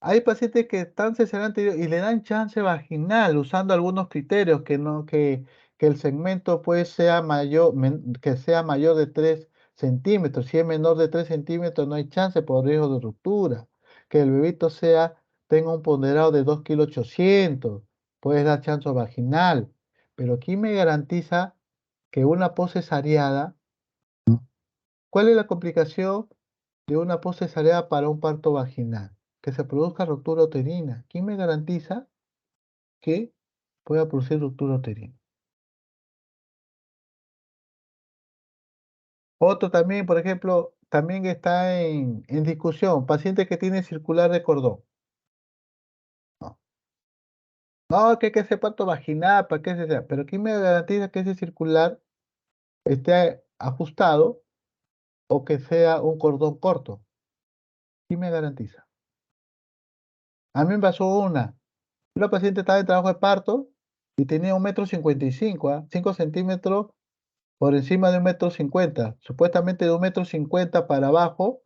Hay pacientes que están cesárea anterior y le dan chance vaginal usando algunos criterios que el segmento pues sea mayor, que sea mayor de 3 centímetros. Si es menor de 3 centímetros no hay chance por riesgo de ruptura. Que el bebito tenga un ponderado de 2,8 kg. Puedes dar chance vaginal. Pero ¿quién me garantiza que una poscesariada, cuál es la complicación de una poscesariada para un parto vaginal? Que se produzca ruptura uterina. ¿Quién me garantiza que pueda producir ruptura uterina? Otro también, por ejemplo, también está en discusión, paciente que tiene circular de cordón. No, no, que hay que hacer parto vaginal, para que sea. Pero ¿quién me garantiza que ese circular esté ajustado o que sea un cordón corto? ¿Quién me garantiza? A mí me pasó una paciente estaba en trabajo de parto y tenía 1,55 m, 5 centímetros por encima de 1,50 m. Supuestamente de 1,50 m para abajo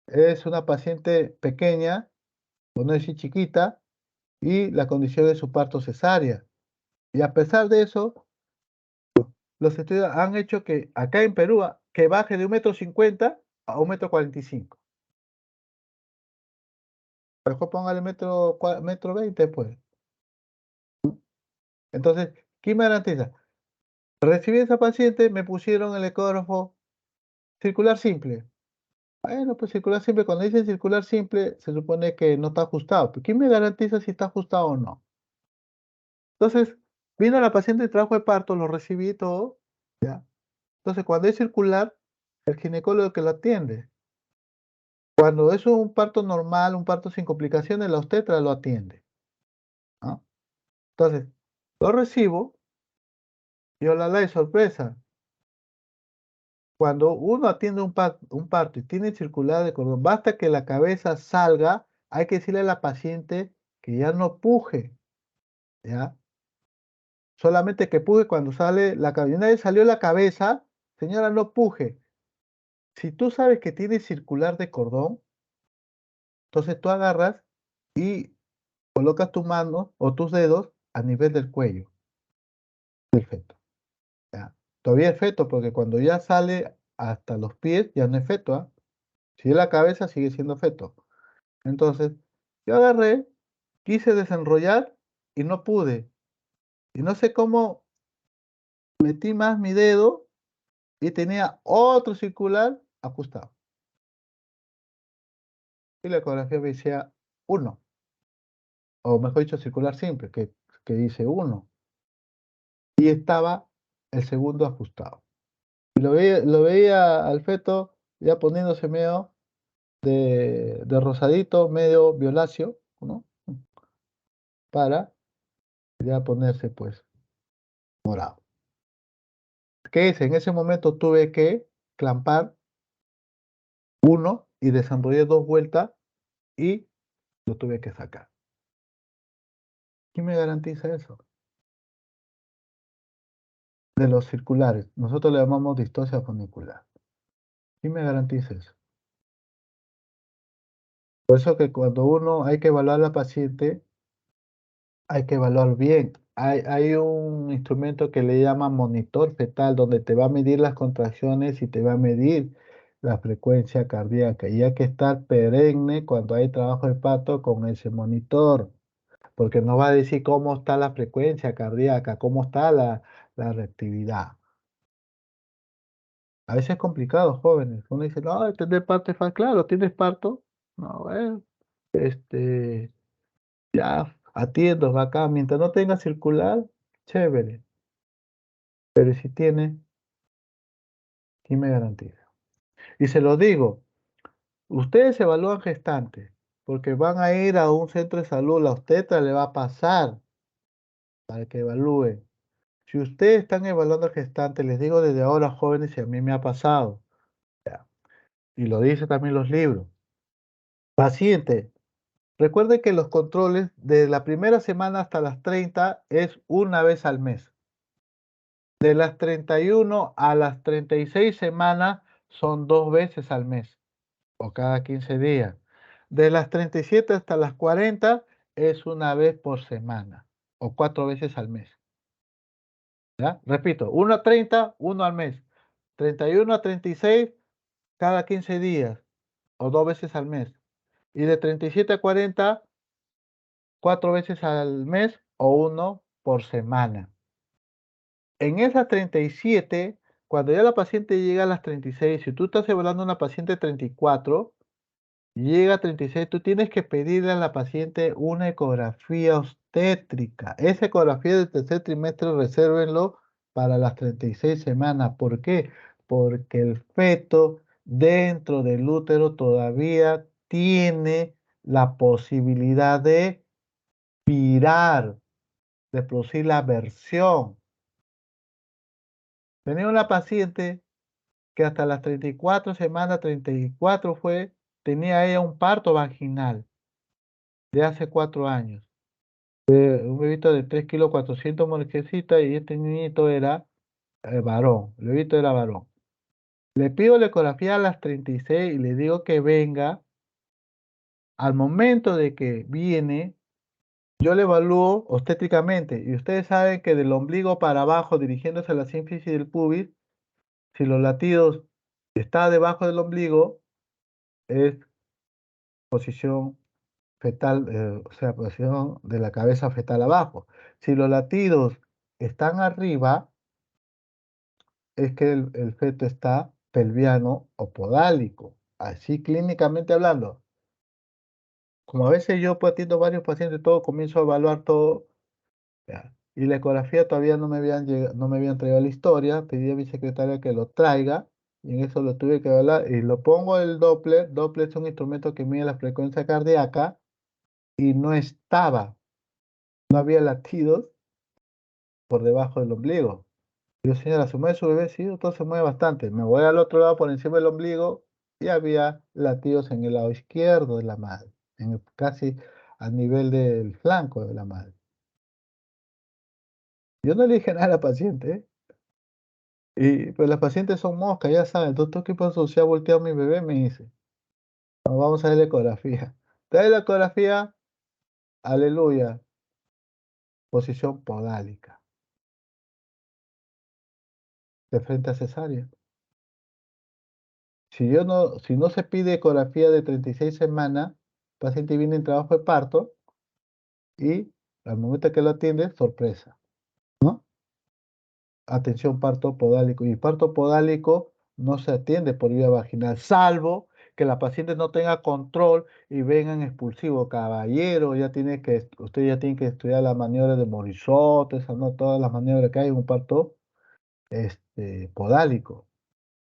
es una paciente pequeña, por no decir chiquita, y la condición de su parto cesárea. Y a pesar de eso, los estudios han hecho que acá en Perú, que baje de 1,50 m a 1,45 m. Mejor póngale metro 20, pues. Entonces, ¿quién me garantiza? Recibí a esa paciente, me pusieron el ecógrafo circular simple. Bueno, pues circular simple, cuando dicen circular simple, se supone que no está ajustado. ¿Pero quién me garantiza si está ajustado o no? Entonces, vino la paciente de trabajo de parto, lo recibí todo, ¿ya? Entonces, cuando es circular, el ginecólogo que lo atiende. Cuando es un parto normal, un parto sin complicaciones, la obstetra lo atiende, ¿no? Entonces, lo recibo y hola, la sorpresa. Cuando uno atiende un parto y tiene circular de cordón, basta que la cabeza salga hay que decirle a la paciente que ya no puje, ¿ya? Solamente que puje cuando sale la cabeza. Una vez salió la cabeza, señora, no puje. Si tú sabes que tiene circular de cordón, entonces tú agarras y colocas tu mano o tus dedos a nivel del cuello del feto, ¿ya? Todavía es feto porque cuando ya sale hasta los pies ya no es feto, ¿ah? Si es la cabeza sigue siendo feto. Entonces, yo agarré, quise desenrollar y no pude. Y no sé cómo metí más mi dedo y tenía otro circular ajustado. Y la ecografía me decía 1, o mejor dicho, circular simple, que dice 1. Y estaba el segundo ajustado. Y lo veía al feto ya poniéndose medio de rosadito, medio violáceo, ¿no? Para ya ponerse pues morado. ¿Qué es? En ese momento tuve que clampar 1 y desenrollé 2 vueltas y lo tuve que sacar. ¿Quién me garantiza eso? De los circulares. Nosotros le llamamos distosia funicular. ¿Quién me garantiza eso? Por eso que cuando uno hay que evaluar a la paciente, hay que evaluar bien. Hay un instrumento que le llaman monitor fetal, donde te va a medir las contracciones y te va a medir la frecuencia cardíaca. Y hay que estar perenne cuando hay trabajo de parto con ese monitor, porque nos va a decir cómo está la frecuencia cardíaca, cómo está la reactividad. A veces es complicado, jóvenes. Uno dice, no, tener parto es fácil. Claro, ¿tienes parto? No, bueno, ya, atiendo, bacán. Mientras no tenga circular, chévere. Pero si tiene, ¿quién me garantiza? Y se lo digo, ustedes evalúan gestantes, porque van a ir a un centro de salud, la obstetra le va a pasar para que evalúen. Si ustedes están evaluando al gestante, les digo desde ahora, jóvenes, y a mí me ha pasado, ya, y lo dicen también los libros. Paciente, recuerden que los controles de la primera semana hasta las 30 es una vez al mes. De las 31 a las 36 semanas son 2 veces al mes o cada 15 días. De las 37 hasta las 40 es una vez por semana o 4 veces al mes. ¿Ya? Repito, 1 a 30, 1 al mes. 31 a 36 cada 15 días o 2 veces al mes. Y de 37 a 40, 4 veces al mes o 1 por semana. En esas 37, cuando ya la paciente llega a las 36, si tú estás evaluando a una paciente 34, llega a 36, tú tienes que pedirle a la paciente una ecografía obstétrica. Esa ecografía del tercer trimestre resérvenlo para las 36 semanas. ¿Por qué? Porque el feto dentro del útero todavía tiene la posibilidad de virar, de producir la versión. Tenía una paciente que hasta las 34 semanas, 34 tenía ella un parto vaginal de hace 4 años. Un bebito de 3 kilos 400 molequecitas y este niñito era varón, el bebito era varón. Le pido la ecografía a las 36 y le digo que venga. Al momento de que viene, yo le evalúo obstétricamente y ustedes saben que del ombligo para abajo, dirigiéndose a la sínfisis del pubis, si los latidos están debajo del ombligo, es posición fetal, o sea, posición de la cabeza fetal abajo. Si los latidos están arriba, es que el feto está pelviano o podálico, así clínicamente hablando. Como a veces yo pues, atiendo varios pacientes, todo comienzo a evaluar todo, ya, y la ecografía todavía no me habían traído la historia, pedí a mi secretaria que lo traiga, y en eso lo tuve que evaluar, y lo pongo el Doppler. Doppler es un instrumento que mide la frecuencia cardíaca, y no había latidos por debajo del ombligo. Yo, señora, ¿se mueve su bebé? Sí, todo se mueve bastante. Me voy al otro lado por encima del ombligo y había latidos en el lado izquierdo de la madre. casi al nivel del flanco de la madre. Yo no le dije nada a la paciente, ¿eh? Y pues las pacientes son moscas, ya saben. El doctor, ¿qué pasó? Se ha volteado mi bebé, me dice. "No, vamos a ver la ecografía. Trae la ecografía, aleluya, posición podálica, de frente a cesárea. Si no se pide ecografía de 36 semanas, el paciente viene en trabajo de parto y al momento que lo atiende, sorpresa, ¿no? Atención, parto podálico. Y parto podálico no se atiende por vía vaginal, salvo que la paciente no tenga control y vengan expulsivo. Caballero, usted ya tiene que estudiar las maniobras de Morisot, ¿no? Todas las maniobras que hay en un parto podálico.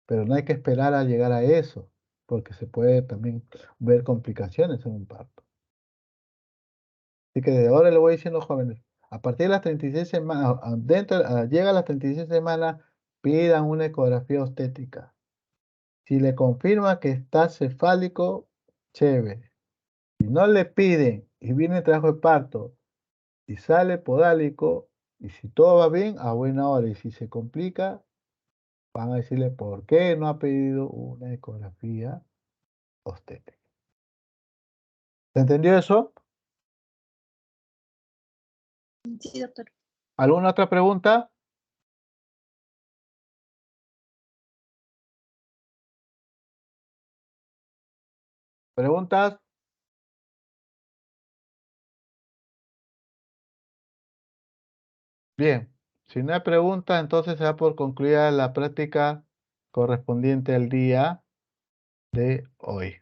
Pero no hay que esperar a llegar a eso, porque se puede también ver complicaciones en un parto. Así que de ahora le voy diciendo, jóvenes, a partir de las 36 semanas, llega a las 36 semanas, pidan una ecografía obstétrica. Si le confirma que está cefálico, chévere. Si no le piden y viene el trabajo de parto y sale podálico, y si todo va bien, a buena hora. Y si se complica, van a decirle por qué no ha pedido una ecografía obstétrica. ¿Se entendió eso? Sí, doctor. ¿Alguna otra pregunta? ¿Preguntas? Bien, si no hay preguntas, entonces se da por concluida la práctica correspondiente al día de hoy.